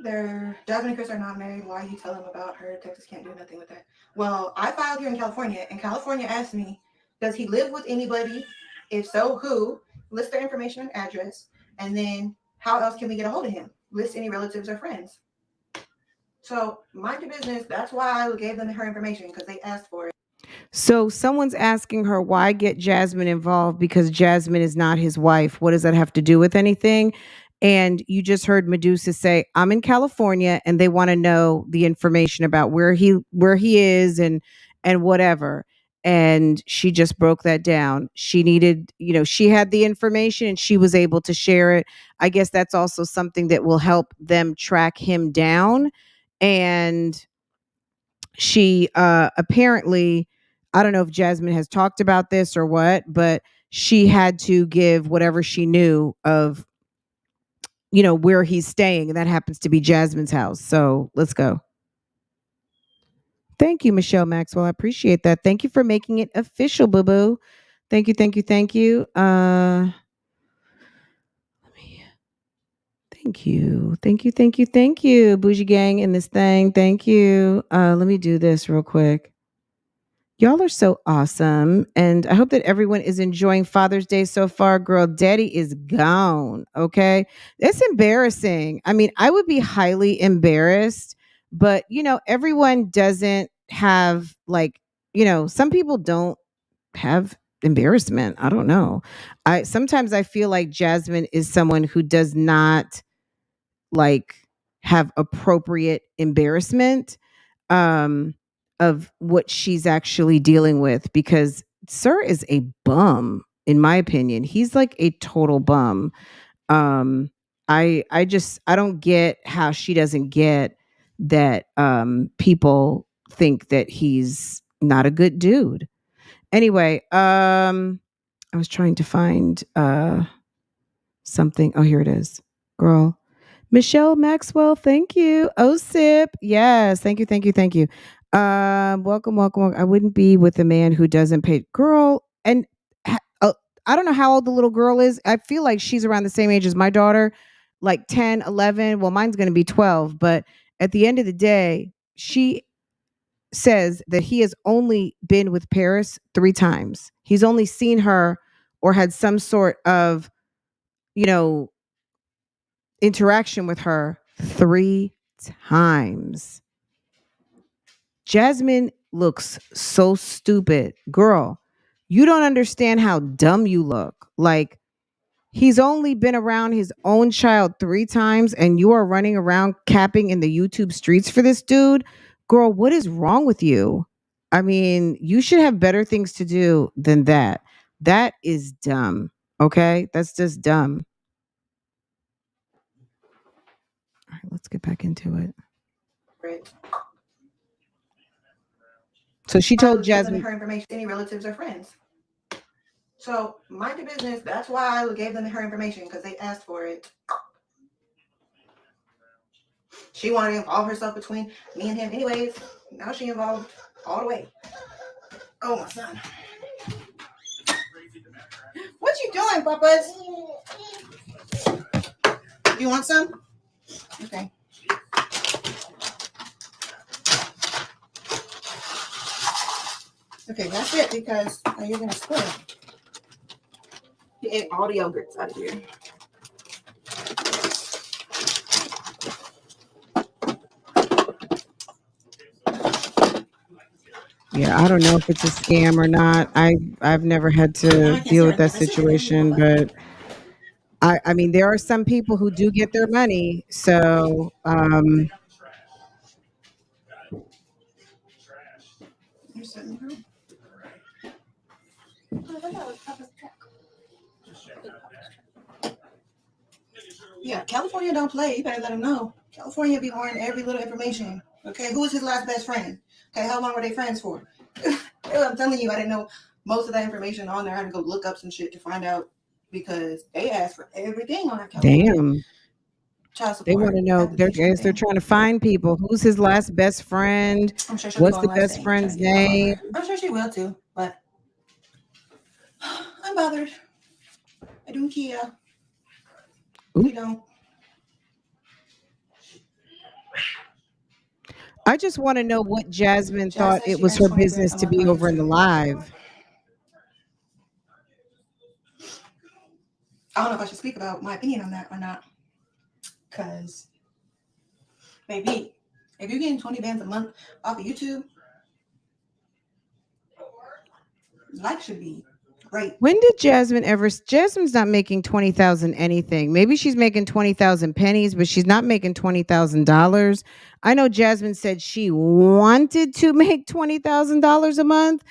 Jasmine and Chris are not married. Why you tell them about her? Texas can't do nothing with that. Well, I filed here in California, and California asked me, does he live with anybody? If so, who? List their information and address. And then how else can we get a hold of him? List any relatives or friends. So mind your business. That's why I gave them her information, because they asked for it. So someone's asking her, why get Jasmine involved? Because Jasmine is not his wife. What does that have to do with anything? And you just heard Medussa say, I'm in California and they want to know the information about where he is and whatever. And she just broke that down. She needed, she had the information and she was able to share it. I guess that's also something that will help them track him down. And she apparently, I don't know if Jasmine has talked about this or what, but she had to give whatever she knew of where he's staying, and that happens to be Jasmine's house. So let's go. Thank you, Michelle Maxwell. I appreciate that. Thank you for making it official, boo boo. Thank you. Thank you. Thank you. Thank you. Thank you. Thank you. Thank you, Bougie Gang in this thing. Thank you. Let me do this real quick. Y'all are so awesome. And I hope that everyone is enjoying Father's Day so far. Girl, Deddy is gone. Okay. That's embarrassing. I mean, I would be highly embarrassed, but everyone doesn't have some people don't have embarrassment. I don't know. Sometimes I feel like Jasmine is someone who does not have appropriate embarrassment of what she's actually dealing with, because Sir is a bum, in my opinion. He's like a total bum. I don't get how she doesn't get that people think that he's not a good dude. Anyway, I was trying to find something. Oh, here it is. Girl. Michelle Maxwell, thank you. OSIP. Yes, thank you, thank you, thank you. Welcome, welcome, welcome. I wouldn't be with a man who doesn't pay. Girl, and I don't know how old the little girl is. I feel like she's around the same age as my daughter, like 10, 11. Well, mine's going to be 12. But at the end of the day, she says that he has only been with Paris 3 times. He's only seen her or had some sort of, you know, interaction with her 3 times. Jasmine looks so stupid. Girl, you don't understand how dumb you look. Like, he's only been around his own child 3 times, and you are running around capping in the YouTube streets for this dude. Girl, what is wrong with you? I mean, you should have better things to do than that. That is dumb. Okay? That's just dumb. All right, let's get back into it. Right. So she told Jasmine Jasmine her information, any relatives or friends. So mind your business. That's why I gave them her information, because they asked for it. She wanted to involve herself between me and him. Anyways, now she involved all the way. Oh, my son. What you doing, Papas? You want some? Okay. Okay, that's it, because you're going to spill it. You ate all the yogurts out of here. Yeah, I don't know if it's a scam or not. I've never had to deal with that situation, but I mean there are some people who do get their money. So Yeah, California don't play. You better let him know. California be wanting every little information. Okay, who was his last best friend? Okay, how long were they friends for? I'm telling you, I didn't know most of that information on there. I had to go look up some shit to find out, because they asked for everything on that California damn. child They support want to know they're application they're thing. trying to find people. Who's his last best friend? I'm sure she'll What's go on the live best saying, trying friend's to get a name? her. I'm sure she will too, but I'm bothered. I don't care. We don't. I just want to know what Jasmine Jazz thought says it she was earns her 20 grand business a to month be on over in the YouTube. live. I don't know if I should speak about my opinion on that or not, because maybe if you're getting 20 bands a month off of YouTube, life should be great. When did Jasmine ever? Jasmine's not making 20,000 anything. Maybe she's making 20,000 pennies, but she's not making $20,000. I know Jasmine said she wanted to make $20,000 a month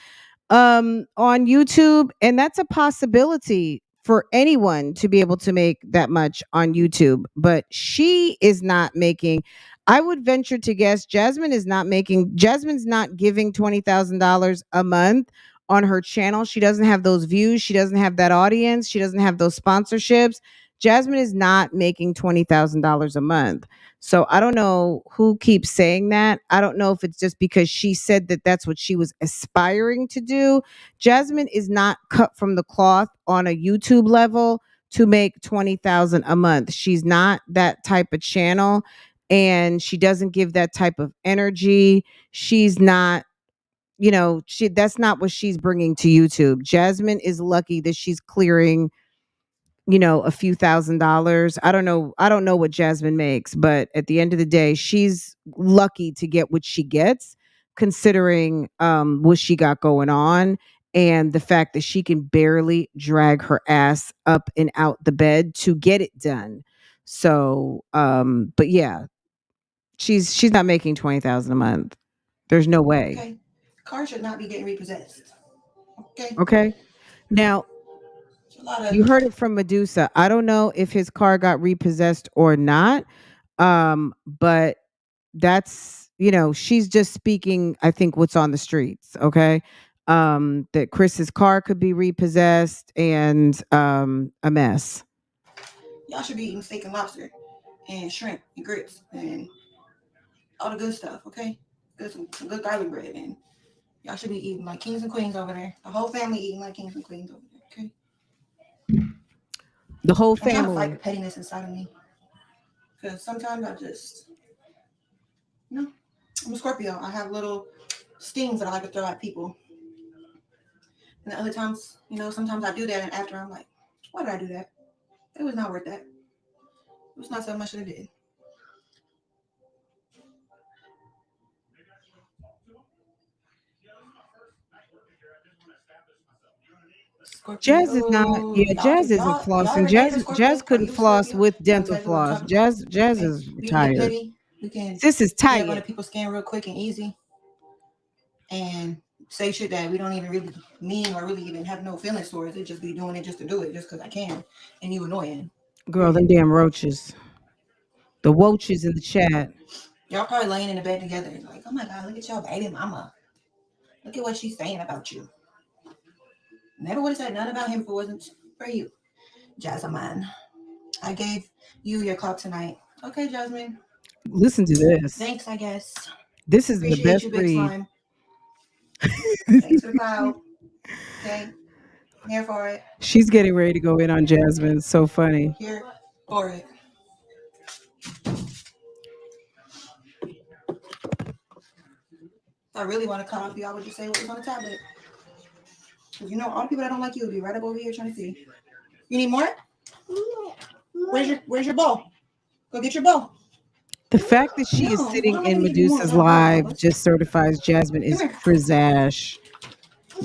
on YouTube, and that's a possibility for anyone to be able to make that much on YouTube, but she is not making. I would venture to guess Jasmine's not giving $20,000 a month on her channel. She doesn't have those views, she doesn't have that audience, she doesn't have those sponsorships. Jasmine is not making $20,000 a month. So I don't know who keeps saying that. I don't know if it's just because she said that that's what she was aspiring to do. Jasmine is not cut from the cloth on a YouTube level to make 20,000 a month. She's not that type of channel, and she doesn't give that type of energy. She's not, that's not what she's bringing to YouTube. Jasmine is lucky that she's clearing, a few $1,000s. I don't know what Jasmine makes, but at the end of the day, she's lucky to get what she gets, considering what she got going on, and the fact that she can barely drag her ass up and out the bed to get it done. So but yeah, she's not making 20,000 a month. There's no way. Okay, cars should not be getting repossessed. Okay. Okay. Now, It's a lot of. you heard it from Medussa. I don't know if his car got repossessed or not. But that's, she's just speaking, I think, what's on the streets. Okay. That Chris's car could be repossessed and a mess. Y'all should be eating steak and lobster and shrimp and grits and all the good stuff, okay? Some good garlic bread, and y'all should be eating like kings and queens over there. The whole family eating like kings and queens over there, okay? The whole I'm trying to fight family. the pettiness inside of me, because sometimes I just, I'm a Scorpio. I have little stings that I like to throw at people, and the other times, sometimes I do that, and after I'm like, why did I do that? It was not worth that. It was not so much that I did. Jazz is not. Scorpio, Yeah, Jazz isn't y'all flossing. ever dated a Jazz Scorpio? Are couldn't you a floss Scorpio? with You know dental exactly what I'm floss. talking about. Jazz Okay, is we can get tired. petty. We can Sis is get up under tired. people's skin real quick and easy, and say shit that we don't even really mean or really even have no feelings towards. It just be doing it just to do it, just because I can, and you annoying. Girl, them damn roaches. The woaches in the chat. Y'all probably laying in the bed together, like, oh my god, look at y'all baby mama. Look at what she's saying about you. Never would have said nothing about him if it wasn't for you, Jasmine. I gave you your clout tonight. Okay, Jasmine. Listen to this. Thanks, I guess. This is the Appreciate best you, big read. slime. Thanks for the clout. Okay, I'm here for it. She's getting ready to go in on Jasmine. It's so funny. Here for it. If I really want to come up, y'all would just say what was on the tablet. Because all the people that don't like you will be right up over here trying to see. You need more? Where's your bowl? Go get your bowl. The fact that she is sitting in Medussa's live just certifies Jasmine is frizash.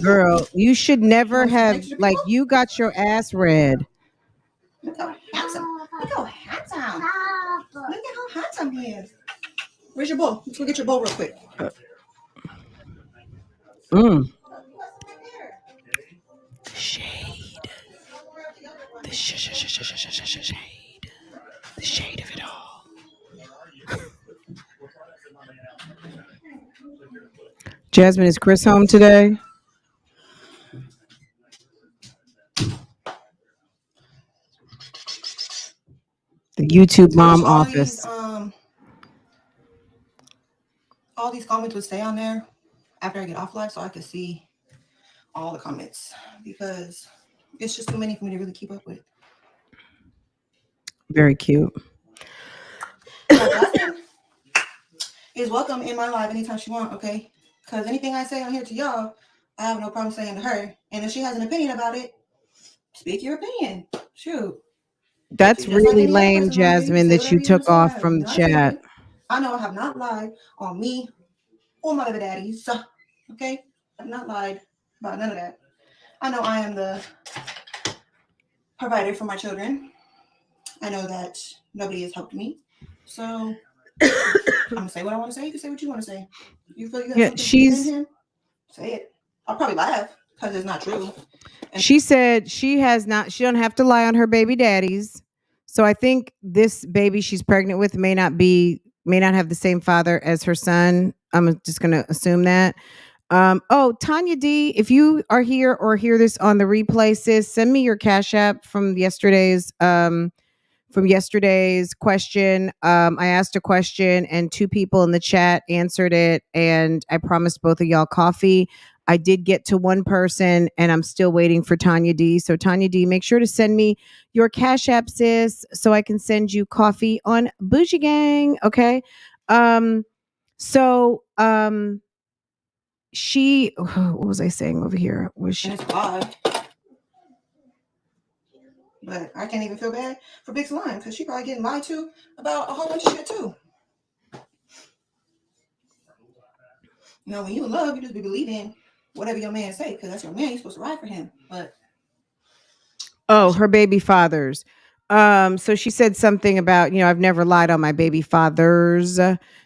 Girl, you should never have, like, you got your ass read. Look how handsome. Look how handsome. Look at how handsome he is. Where's your bowl? Let's go get your bowl real quick. Shade. The shade. The shade of it all. Jasmine, is Chris home today? The YouTube mom office. All these comments would stay on there after I get off live, so I could see all the comments, because it's just too many for me to really keep up with. Very cute. Jasmine is welcome in my live anytime she wants, okay? Because anything I say on here to y'all, I have no problem saying to her. And if she has an opinion about it, speak your opinion. Shoot. That's really lame, Jasmine, that you took off from the chat. I know I have not lied on me or my baby daddies. Okay? I've not lied about none of that. I know I am the provider for my children. I know that nobody has helped me. So I'm gonna say what I want to say. You can say what you want to say. You feel you have something in him? Say it. I'll probably laugh because it's not true. And she said she don't have to lie on her baby daddies. So I think this baby she's pregnant with may not have the same father as her son. I'm just gonna assume that. Tanya D, if you are here or hear this on the replay, sis, send me your Cash App from yesterday's question. I asked a question and 2 people in the chat answered it, and I promised both of y'all coffee. I did get to 1 person, and I'm still waiting for Tanya D. So Tanya D, make sure to send me your Cash App, sis, so I can send you coffee on Bougie Gang. Okay. She, what was I saying over here? Was she? it's live. But I can't even feel bad for Big Slime because she probably getting lied to about a whole bunch of shit too. When you in love, you just be believing whatever your man say, because that's your man. You're supposed to ride for him. But her baby fathers. So she said something about, I've never lied on my baby fathers.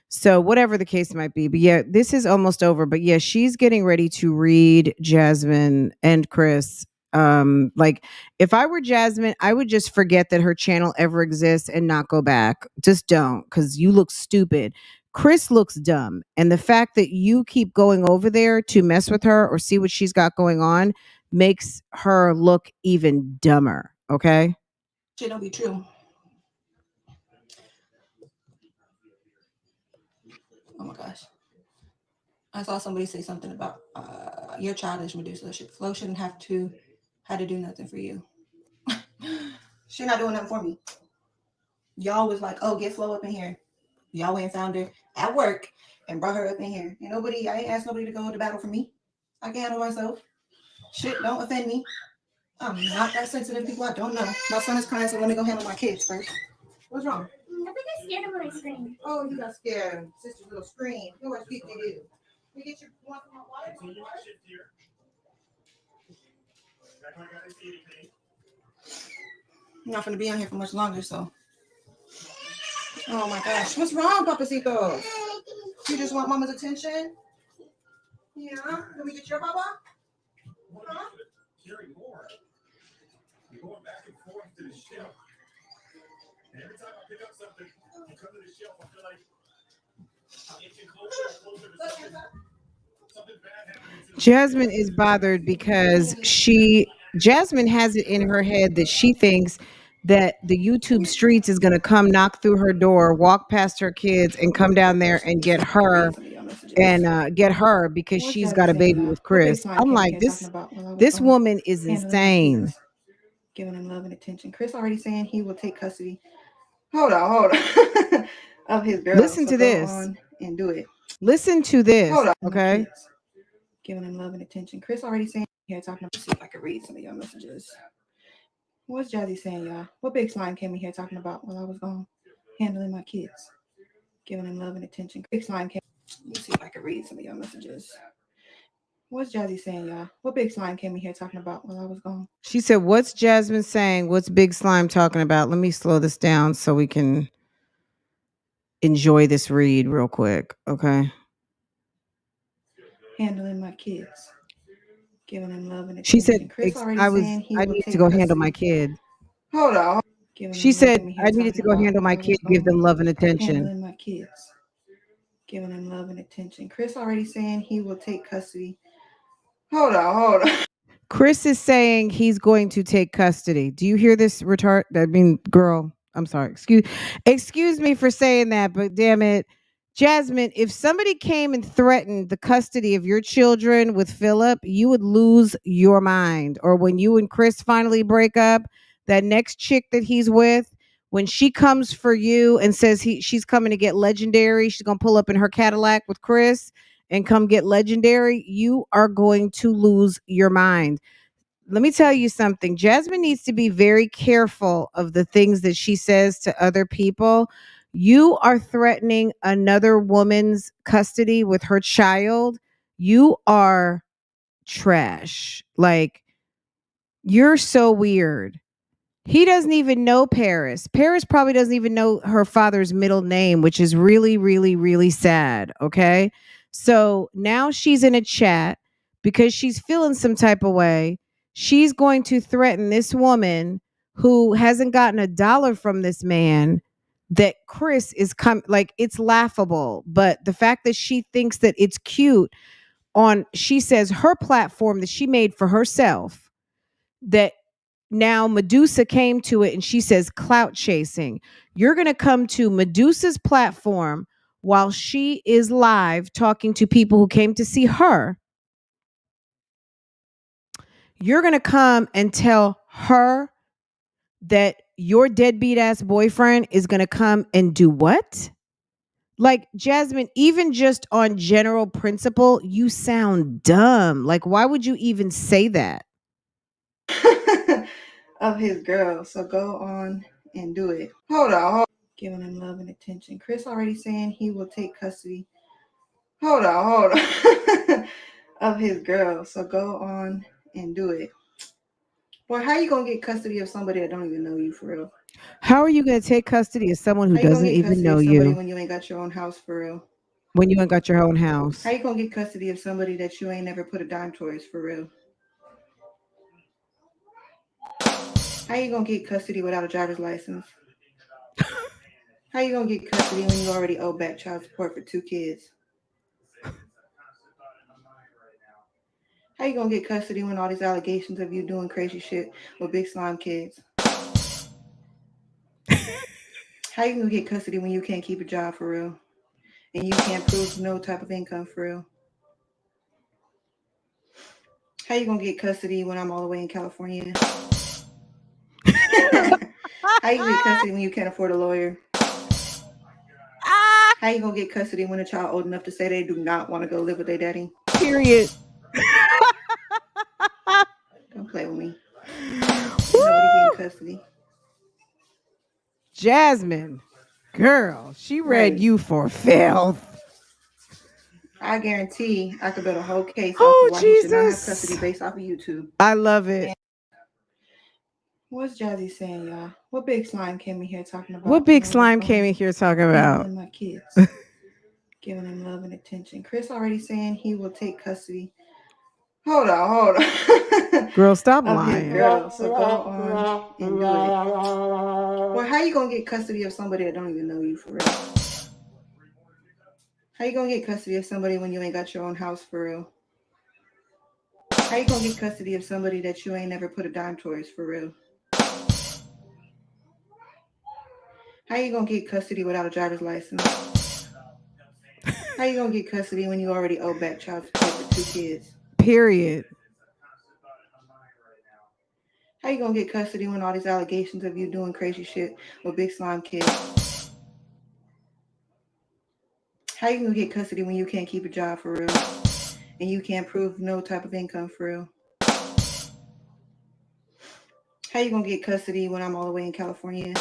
So whatever the case might be. But yeah, this is almost over. But yeah, she's getting ready to read Jasmine and Chris. Like, if I were Jasmine, I would just forget that her channel ever exists and not go back. Just don't, because you look stupid. Chris looks dumb. And the fact that you keep going over there to mess with her or see what she's got going on makes her look even dumber. Okay. Shit don't be true. Oh my gosh. I saw somebody say something about your childish Medussa. Flo shouldn't have to do nothing for you. She's not doing nothing for me. Y'all was like, oh, get Flo up in here. Y'all went and found her at work and brought her up in here. And I ain't asked nobody to go to battle for me. I can handle myself. Shit, don't offend me. I'm not that sensitive, people. I don't know. My son is crying, so let me go handle my kids first. What's wrong? I think I scared him when I screamed. Oh, you got scared. Sister's little scream. You always get to do. You get your want some hot water? I'm not going to be on here for much longer, so. Oh my gosh. What's wrong, Papacito? You just want mama's attention? Yeah. Let me get your papa? Huh? Carry more. You're going back and forth to the shelf. And every time I pick up something, you come to the shelf, I feel like I'm inching closer and closer to something bad happening. Jasmine is bothered because Jasmine has it in her head that she thinks that the YouTube streets is going to come knock through her door, walk past her kids, and come down there and get her because she's got a baby with Chris. I'm like, this woman is insane. Giving him love and attention. Chris already saying he will take custody. Hold on. Of his girl. Listen to this. Go on and do it. Listen to this. Hold on. Okay. Giving him love and attention. Chris already saying here talking about. See if I can read some of your messages. What's Jazzy saying, y'all? What big slime came in here talking about while I was gone handling my kids? Giving him love and attention. Big slime came. Let me see if I can read some of your messages. What's Jazzy saying, y'all? What big slime came in here talking about while I was gone? She said, what's Jasmine saying? What's Big Slime talking about? Let me slow this down so we can enjoy this read real quick. Okay. Handling my kids. Giving them love and attention. She said, Chris already I need to go handle my kid. Hold on. She said, I needed to go handle my kid, give them love and attention. Handling my kids. Giving them love and attention. Chris already saying he will take custody. Hold on. Chris is saying he's going to take custody. Do you hear this girl? I'm sorry. Excuse me for saying that, but damn it. Jasmine, if somebody came and threatened the custody of your children with Philip, you would lose your mind. Or when you and Chris finally break up, that next chick that he's with, when she comes for you and says she's coming to get Legendary, she's going to pull up in her Cadillac with Chris and come get Legendary, you are going to lose your mind. Let me tell you something. Jasmine needs to be very careful of the things that she says to other people. You are threatening another woman's custody with her child. You are trash. Like, you're so weird. He doesn't even know Paris. Paris probably doesn't even know her father's middle name, which is really, really, really sad. Okay. So now she's in a chat because she's feeling some type of way. She's going to threaten this woman who hasn't gotten $1 from this man that Chris is like, it's laughable. But the fact that she thinks that it's cute she says her platform that she made for herself, that now Medussa came to it and she says clout chasing. You're going to come to Medussa's platform while she is live talking to people who came to see her. You're going to come and tell her that your deadbeat ass boyfriend is going to come and do what? Like, Jasmine, even just on general principle, you sound dumb. Like, why would you even say that? Of his girl. So go on and do it. Hold on. Giving him love and attention. Chris already saying he will take custody. Hold on. Of his girl. So go on and do it. Boy, how you gonna get custody of somebody that don't even know you for real? How are you going to take custody of someone who doesn't even know you? When you ain't got your own house for real? When you ain't got your own house? How you gonna get custody of somebody that you ain't never put a dime towards for real? How you gonna get custody without a driver's license? How you gonna get custody when you already owe back child support for 2 kids? How you gonna get custody when all these allegations of you doing crazy shit with big slime kids? How you gonna get custody when you can't keep a job for real? And you can't prove no type of income for real? How you gonna get custody when I'm all the way in California? How you get custody when you can't afford a lawyer? How you gonna get custody when a child old enough to say they do not want to go live with their daddy? Period. Don't play with me. Nobody getting custody. Jasmine, girl, she read Right. you for filth. I guarantee I could build a whole case off Oh, of why he should not have Jesus. custody based off of YouTube. I love it. What's Jazzy saying, y'all? What big slime came in here talking about? What big slime came in here talking about? Handling my kids, giving them love and attention. Chris already saying he will take custody. Hold on. Girl, stop of his lying. girl. So go on and do it. Well, how you gonna get custody of somebody that don't even know you for real? How you gonna get custody of somebody when you ain't got your own house for real? How you gonna get custody of somebody that you ain't never put a dime towards for real? How you gonna get custody without a driver's license? How you gonna get custody when you already owe back child support for 2 kids? Period. How you gonna get custody when all these allegations of you doing crazy shit with big slime kids? How you gonna get custody when you can't keep a job for real? And you can't prove no type of income for real? How you gonna get custody when I'm all the way in California?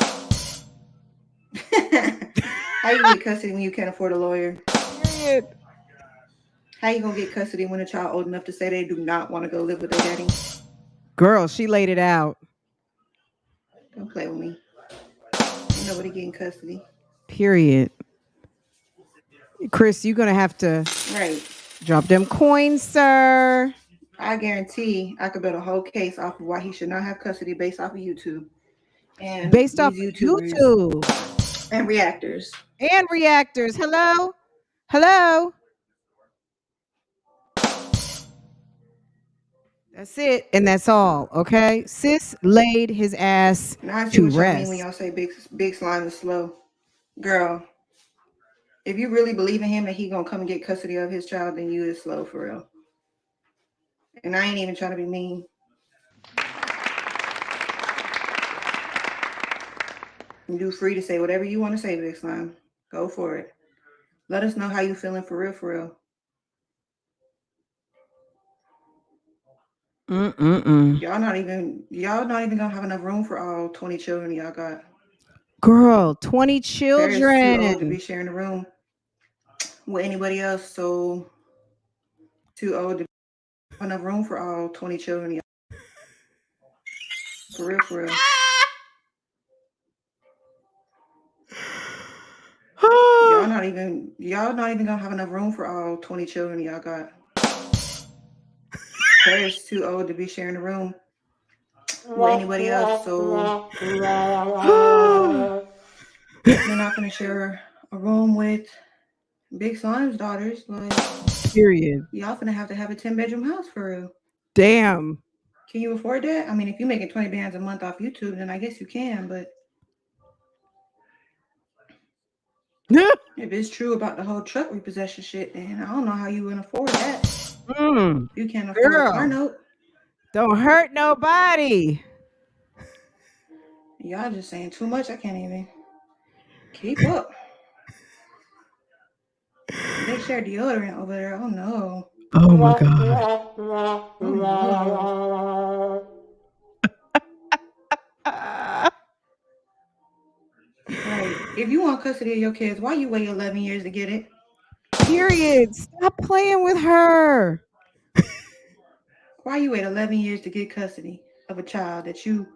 How you get custody when you can't afford a lawyer? Period. How you gonna get custody when a child old enough to say they do not want to go live with their daddy? Girl, she laid it out. Don't play with me. Ain't nobody getting custody. Period. Chris, you're gonna have to drop them coins, sir. I guarantee I could build a whole case off of why he should not have custody based off of YouTube. And based off YouTubers YouTube and reactors. Hello. That's it, and that's all. Okay, sis laid his ass Now I see to what y'all mean when rest. y'all say big slime is slow. Girl, if you really believe in him that he gonna come and get custody of his child, then you is slow for real. And I ain't even trying to be mean. You're free to say whatever you want to say, Big Slime. Go for it. Let us know how you feeling for real, for real. Y'all not even gonna have enough room for all 20 children y'all got. Girl, 20 Paris too old to children. be sharing a room with anybody else, so too old to have enough room for all 20 children y'all. For real, for real. Y'all not even gonna have enough room for all 20 children y'all got. Paris too old to be sharing a room with anybody else, so they're not gonna share a room with Big Slime's daughters. Like, period. Y'all gonna have to have a 10-bedroom house for real. Damn. Can you afford that? I mean, if you're making 20 bands a month off YouTube, then I guess you can, but if it's true about the whole truck repossession shit, then I don't know how you can afford that. You can't afford a car note. Don't hurt nobody. Y'all just saying too much. I can't even keep up. They share deodorant over there. Oh no. Oh my God. Oh no. Right. If you want custody of your kids, why you wait 11 years to get it? Period. Stop playing with her. Why you wait 11 years to get custody of a child that you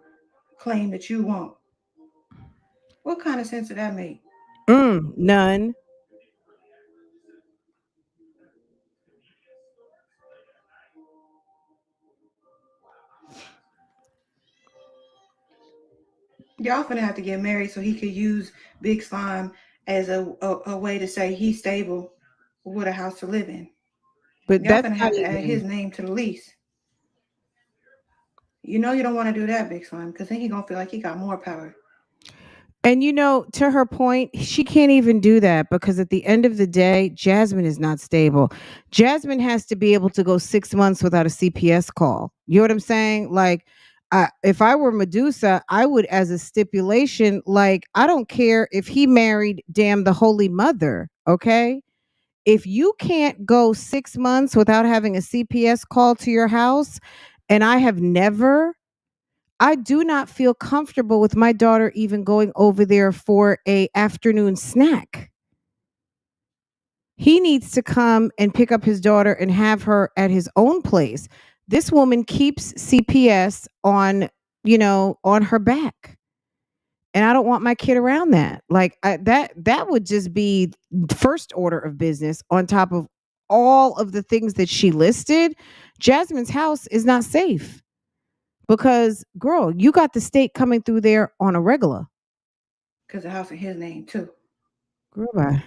claim that you want? What kind of sense did that make? None. Y'all finna have to get married so he could use Big Slime as a way to say he's stable with a house to live in. But Y'all that's finna not have to add his even. name to the lease. You know you don't want to do that, Big Slime, because then he gonna feel like he got more power. And to her point, she can't even do that because at the end of the day, Jasmine is not stable. Jasmine has to be able to go 6 months without a CPS call. You know what I'm saying? Like, if I were Medussa, I would, as a stipulation, like, I don't care if he married, damn, the Holy Mother. Okay. If you can't go 6 months without having a CPS call to your house, and I have never, I do not feel comfortable with my daughter even going over there for a afternoon snack. He needs to come and pick up his daughter and have her at his own place. This woman keeps CPS on her back. And I don't want my kid around that. Like that would just be first order of business on top of all of the things that she listed. Jasmine's house is not safe. Because, girl, you got the state coming through there on a regular. Because the house in his name too. Girl, bye.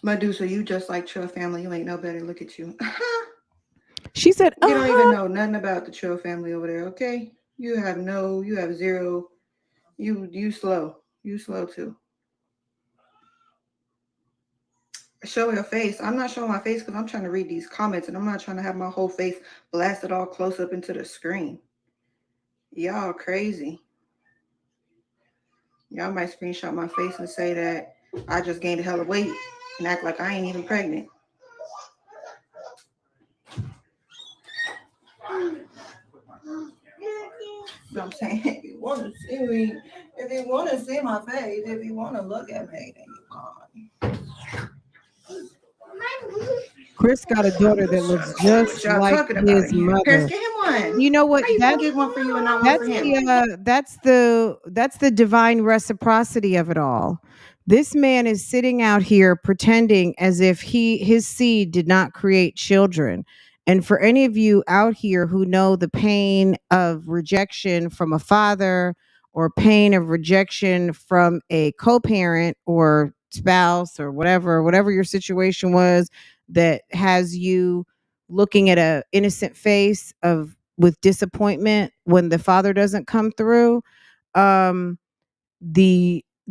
Medusa, you just like Trill family. You ain't no better. Look at you. She said, You don't even know nothing about the Trill family over there, okay? You have zero. You slow. You slow too. Show your face. I'm not showing my face because I'm trying to read these comments and I'm not trying to have my whole face blasted all close up into the screen. Y'all crazy. Y'all might screenshot my face and say that I just gained a hell of weight and act like I ain't even pregnant. So I'm saying, if you want to see me, if you want to see my face, if you want to look at me, then you can. Chris got a daughter that looks just What y'all like talking about his in here? Paris, mother. get him one. You know what? How you gonna get one for you and not one for That's him? the divine reciprocity of it all. This man is sitting out here pretending as if his seed did not create children. And for any of you out here who know the pain of rejection from a father or pain of rejection from a co-parent or spouse or whatever your situation was that has you looking at a innocent face of with disappointment when the father doesn't come through. um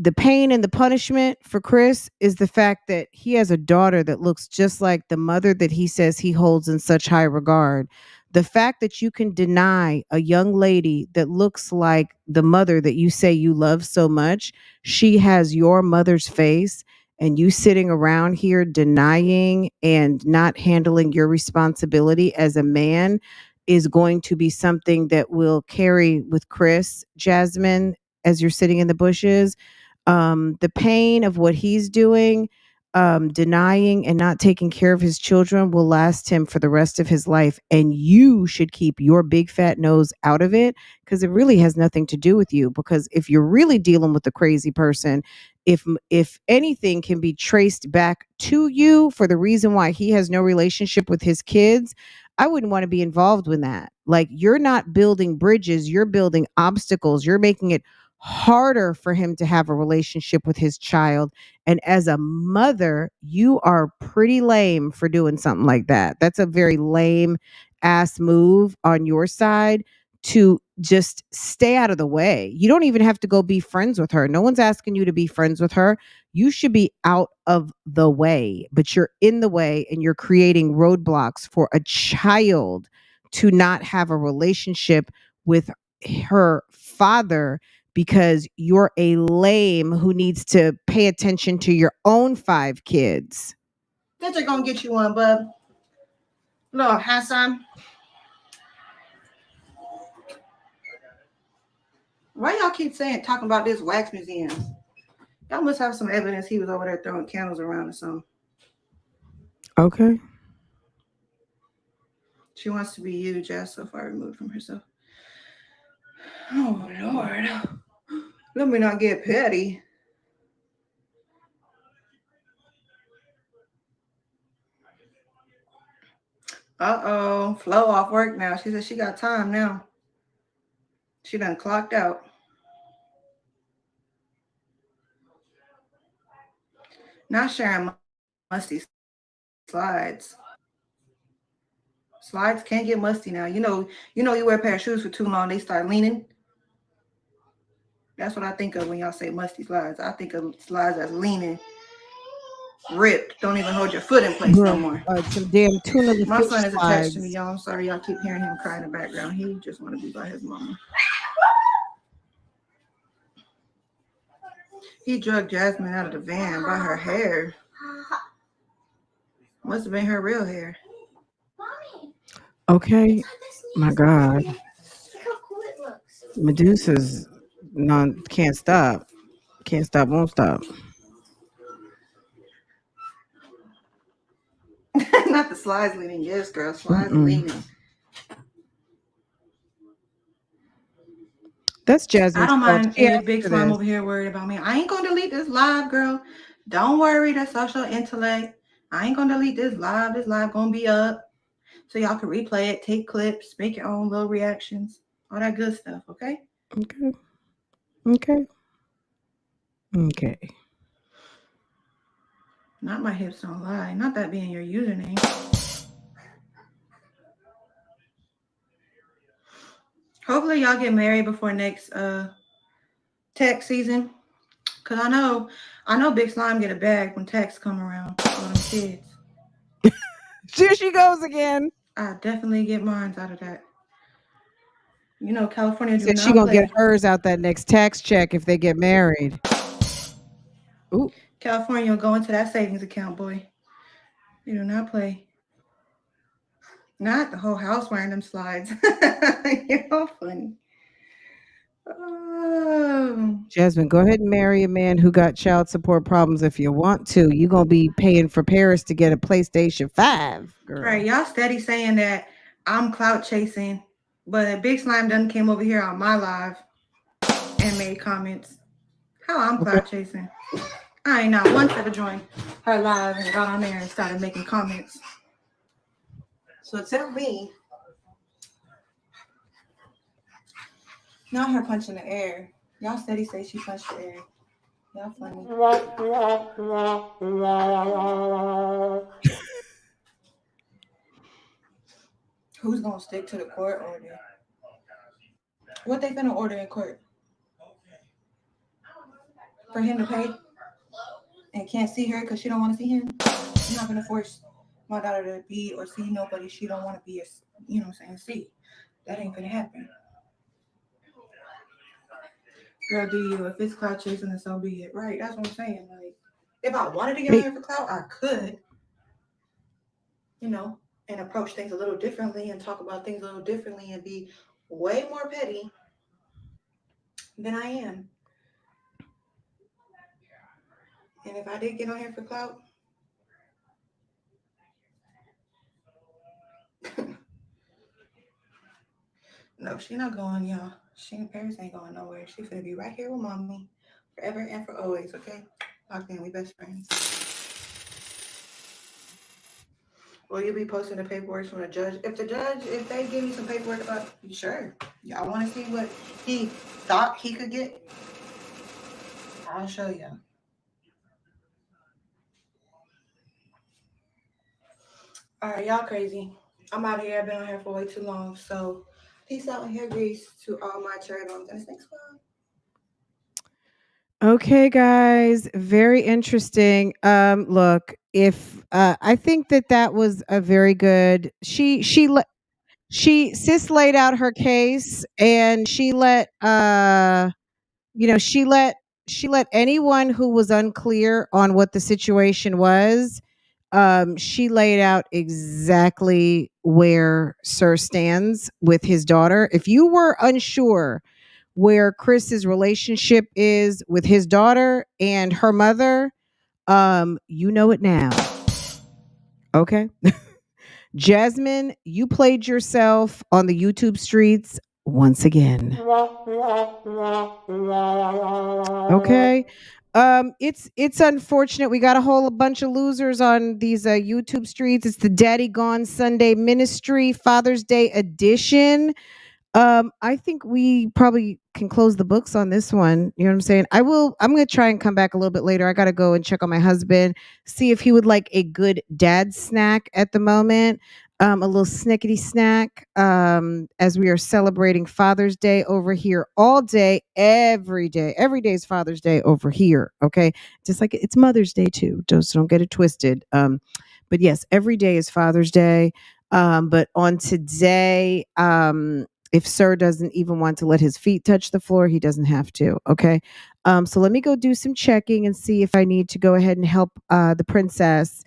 the pain and the punishment for Chris is the fact that he has a daughter that looks just like the mother that he says he holds in such high regard. The fact that you can deny a young lady that looks like the mother that you say you love so much, she has your mother's face, and you sitting around here denying and not handling your responsibility as a man is going to be something that will carry with Chris, Jasmine, as you're sitting in the bushes. The pain of what he's doing, denying and not taking care of his children will last him for the rest of his life. And you should keep your big fat nose out of it because it really has nothing to do with you. Because if you're really dealing with a crazy person, if anything can be traced back to you for the reason why he has no relationship with his kids, I wouldn't want to be involved with that. Like, you're not building bridges, you're building obstacles. You're making it harder for him to have a relationship with his child. And as a mother, you are pretty lame for doing something like that. That's a very lame ass move on your side to just stay out of the way. You don't even have to go be friends with her. No one's asking you to be friends with her. You should be out of the way, but you're in the way and you're creating roadblocks for a child to not have a relationship with her father because you're a lame who needs to pay attention to your own 5 kids. That they're gonna get you one, bub. Lord, Hassan. Why y'all keep talking about this wax museum? Y'all must have some evidence he was over there throwing candles around or something. Okay. She wants to be you, Jess, so far removed from herself. Oh, Lord. Let me not get petty. Uh-oh. Flo off work now. She said she got time now. She done clocked out. Not sharing musty slides. Slides can't get musty now. You wear a pair of shoes for too long, they start leaning. That's what I think of when y'all say musty slides. I think of slides that's leaning, ripped, don't even hold your foot in place no more. Some damn tuna the My fish son is attached to me, slides. y'all. I'm sorry y'all keep hearing him cry in the background. He just want to be by his mama. He drugged Jasmine out of the van by her hair. Must have been her real hair. Okay. My God. Look how cool it looks. Medussa's can't stop. Can't stop, won't stop. Not the slides leaning. Yes, girl. Slides leaning. That's I Jasmine's don't fault. mind She any asked big for slime this. over here worried about me. I ain't gonna delete this live, girl. Don't worry, that's social intellect. I ain't gonna delete this live. This live gonna be up. So y'all can replay it, take clips, make your own little reactions. All that good stuff, okay? Okay. Okay. Okay. Not my hips don't lie. Not that being your username. Hopefully y'all get married before next tax season. Cause I know Big Slime get a bag when tax come around for them kids. Here she goes again. I definitely get mine out of that. You know, California do Said she not gonna play. get hers out that next tax check if they get married. Ooh. California will go into that savings account, boy. You do not play. Not the whole house wearing them slides. You're funny. Oh. Jasmine, go ahead and marry a man who got child support problems if you want to. You're gonna be paying for Paris to get a PlayStation 5, girl. Right, y'all steady saying that I'm clout chasing, but Big Slime done came over here on my live and made comments. How I'm clout chasing? I ain't not once ever joined her live and got on there and started making comments. So tell me, not her punching the air. Y'all steady say she punched the air. Y'all funny. Who's gonna stick to the court order? What they finna order in court? For him to pay? And can't see her because she don't want to see him? I'm not gonna force my daughter to be or see nobody she don't want to be or, you know what I'm saying, see. That ain't gonna happen. Girl, do you? If it's clout chasing, then so be it. Right, that's what I'm saying. Like, if I wanted to get on here for clout, I could. You know, and approach things a little differently and talk about things a little differently and be way more petty than I am. And if I did get on here for clout, no, she not going, y'all. She and Paris ain't going nowhere. She finna be right here with mommy forever and for always, okay? Locked in, we best friends. Will you be posting the paperwork from the judge? If they give me some paperwork about, sure. Y'all want to see what he thought he could get? I'll show you. All right, y'all crazy. I'm out of here. I've been on here for way too long. So peace out and hair grease to all my cherry bombs. And next one. Okay, guys, very interesting. Look, if I think that was a very good. Sis laid out her case, and she let she let anyone who was unclear on what the situation was. She laid out exactly where Sir stands with his daughter. If you were unsure where Chris's relationship is with his daughter and her mother, you know it now. Okay. Jasmine, you played yourself on the YouTube streets once again. Okay. It's unfortunate. We got a whole bunch of losers on these YouTube streets. It's the Daddy Gone Sunday Ministry Father's Day edition. I think we probably can close the books on this one. You know what I'm saying? I'm gonna try and come back a little bit later. I gotta go and check on my husband, see if he would like a good dad snack at the moment. A little snickety snack. As we are celebrating Father's Day over here all day, every day. Every day is Father's Day over here. Okay. Just like it's Mother's Day too. Just don't get it twisted. But yes, every day is Father's Day. But on today, if Sir doesn't even want to let his feet touch the floor, he doesn't have to. Okay. So let me go do some checking and see if I need to go ahead and help the princess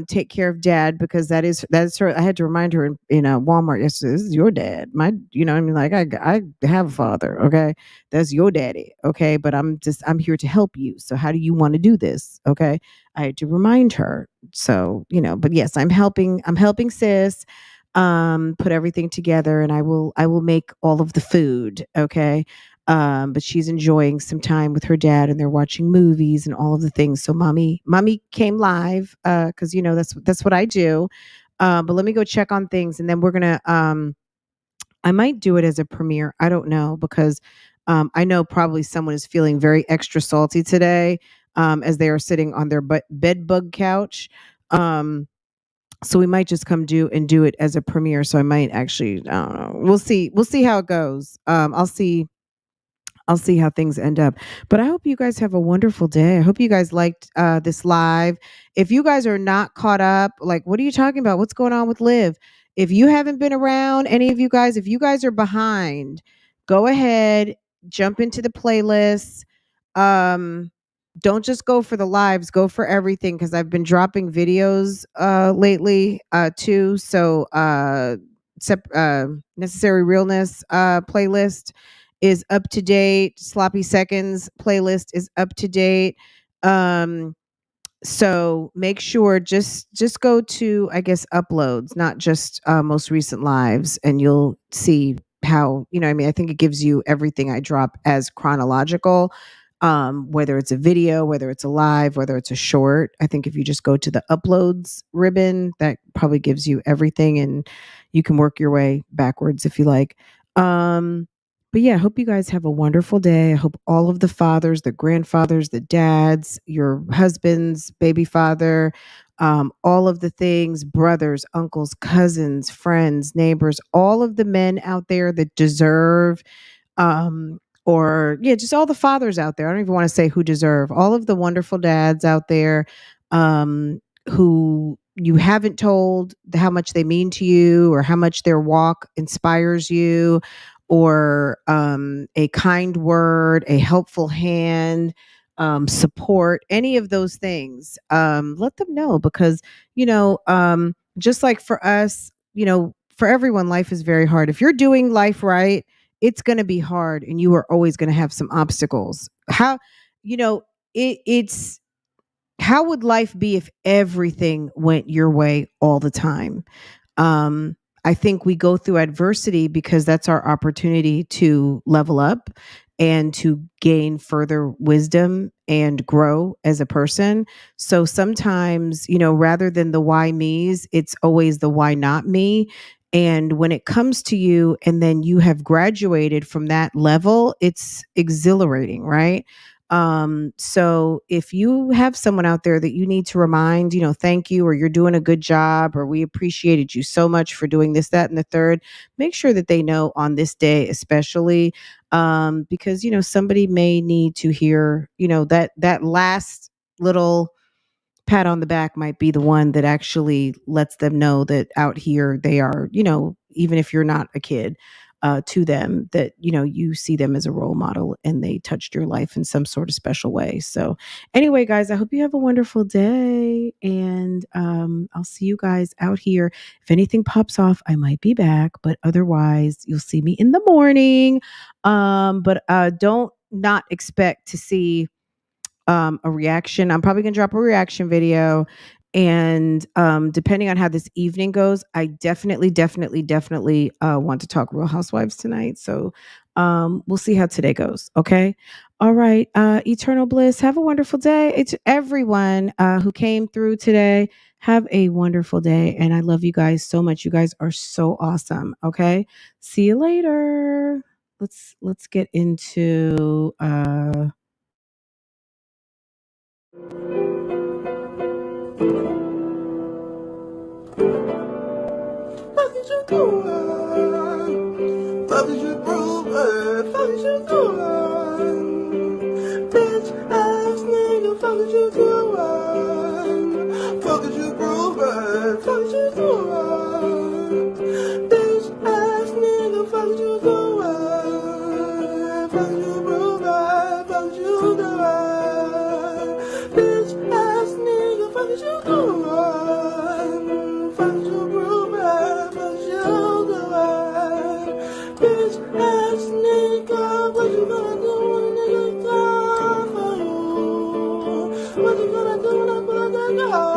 take care of dad, because that's her. I had to remind her in Walmart yesterday. This is your dad. You know what I mean? Like I have a father. Okay. That's your daddy. Okay. But I'm here to help you. So how do you want to do this? Okay. I had to remind her. So, but yes, I'm helping sis put everything together, and I will make all of the food. Okay. But she's enjoying some time with her dad, and they're watching movies and all of the things. So mommy came live because that's what I do. But let me go check on things, and then we're gonna I might do it as a premiere. I don't know, because I know probably someone is feeling very extra salty today, as they are sitting on their bed bug couch. Um, so we might just do it as a premiere. So I might actually, I don't know. We'll see. We'll see how it goes. I'll see how things end up. But I hope you guys have a wonderful day. I hope you guys liked this live. If you guys are not caught up, like, what are you talking about? What's going on with Liv? If you haven't been around, any of you guys, if you guys are behind, go ahead, jump into the playlist. Um, don't just go for the lives, go for everything, because I've been dropping videos lately too. So necessary realness playlist is up to date. Sloppy seconds playlist is up to date. Um, so make sure just go to, I guess, uploads, not just most recent lives, and you'll see how, I mean, I think it gives you everything I drop as chronological. Whether it's a video, whether it's a live, whether it's a short. I think if you just go to the uploads ribbon, that probably gives you everything, and you can work your way backwards if you like. um but yeah, I hope you guys have a wonderful day. I hope all of the fathers, the grandfathers, the dads, your husbands, baby father, all of the things, brothers, uncles, cousins, friends, neighbors, all of the men out there that deserve, or yeah, just all the fathers out there. I don't even want to say who deserve, all of the wonderful dads out there, who you haven't told how much they mean to you, or how much their walk inspires you, or a kind word, a helpful hand, support, any of those things. Let them know, because just like for us, for everyone, life is very hard. If you're doing life right, it's going to be hard, and you are always going to have some obstacles. You know it's how would life be if everything went your way all the time? um, I think we go through adversity because that's our opportunity to level up and to gain further wisdom and grow as a person. So sometimes, rather than the why me's, it's always the why not me. And when it comes to you and then you have graduated from that level, it's exhilarating, right? So if you have someone out there that you need to remind, thank you, or you're doing a good job, or we appreciated you so much for doing this, that, and the third, make sure that they know on this day, especially, because, somebody may need to hear, that last little pat on the back might be the one that actually lets them know that out here they are, even if you're not a kid, to them, that you see them as a role model and they touched your life in some sort of special way. So anyway, guys, I hope you have a wonderful day, and I'll see you guys out here. If anything pops off, I might be back, but otherwise you'll see me in the morning. But don't not expect to see a reaction. I'm probably gonna drop a reaction video. And depending on how this evening goes, I definitely want to talk Real Housewives tonight. So we'll see how today goes. Okay. All right. Eternal bliss. Have a wonderful day. It's everyone who came through today. Have a wonderful day. And I love you guys so much. You guys are so awesome. Okay. See you later. Let's get into Fuck is you doing? Fuck is you doing? Fuck is you doing? Bitch ass nigga, fuck is you doing? Fuck is you doing? Fuck is you doing? Bitch ass nigga, fuck is you doing? Fuck is you doing? Fuck is you doing? Bitch ass nigga, fuck is you doing? Fuck is you doing? Bitch ass nigga, what you gonna do when a nigga come for you? What you gonna do when I pull out that gun?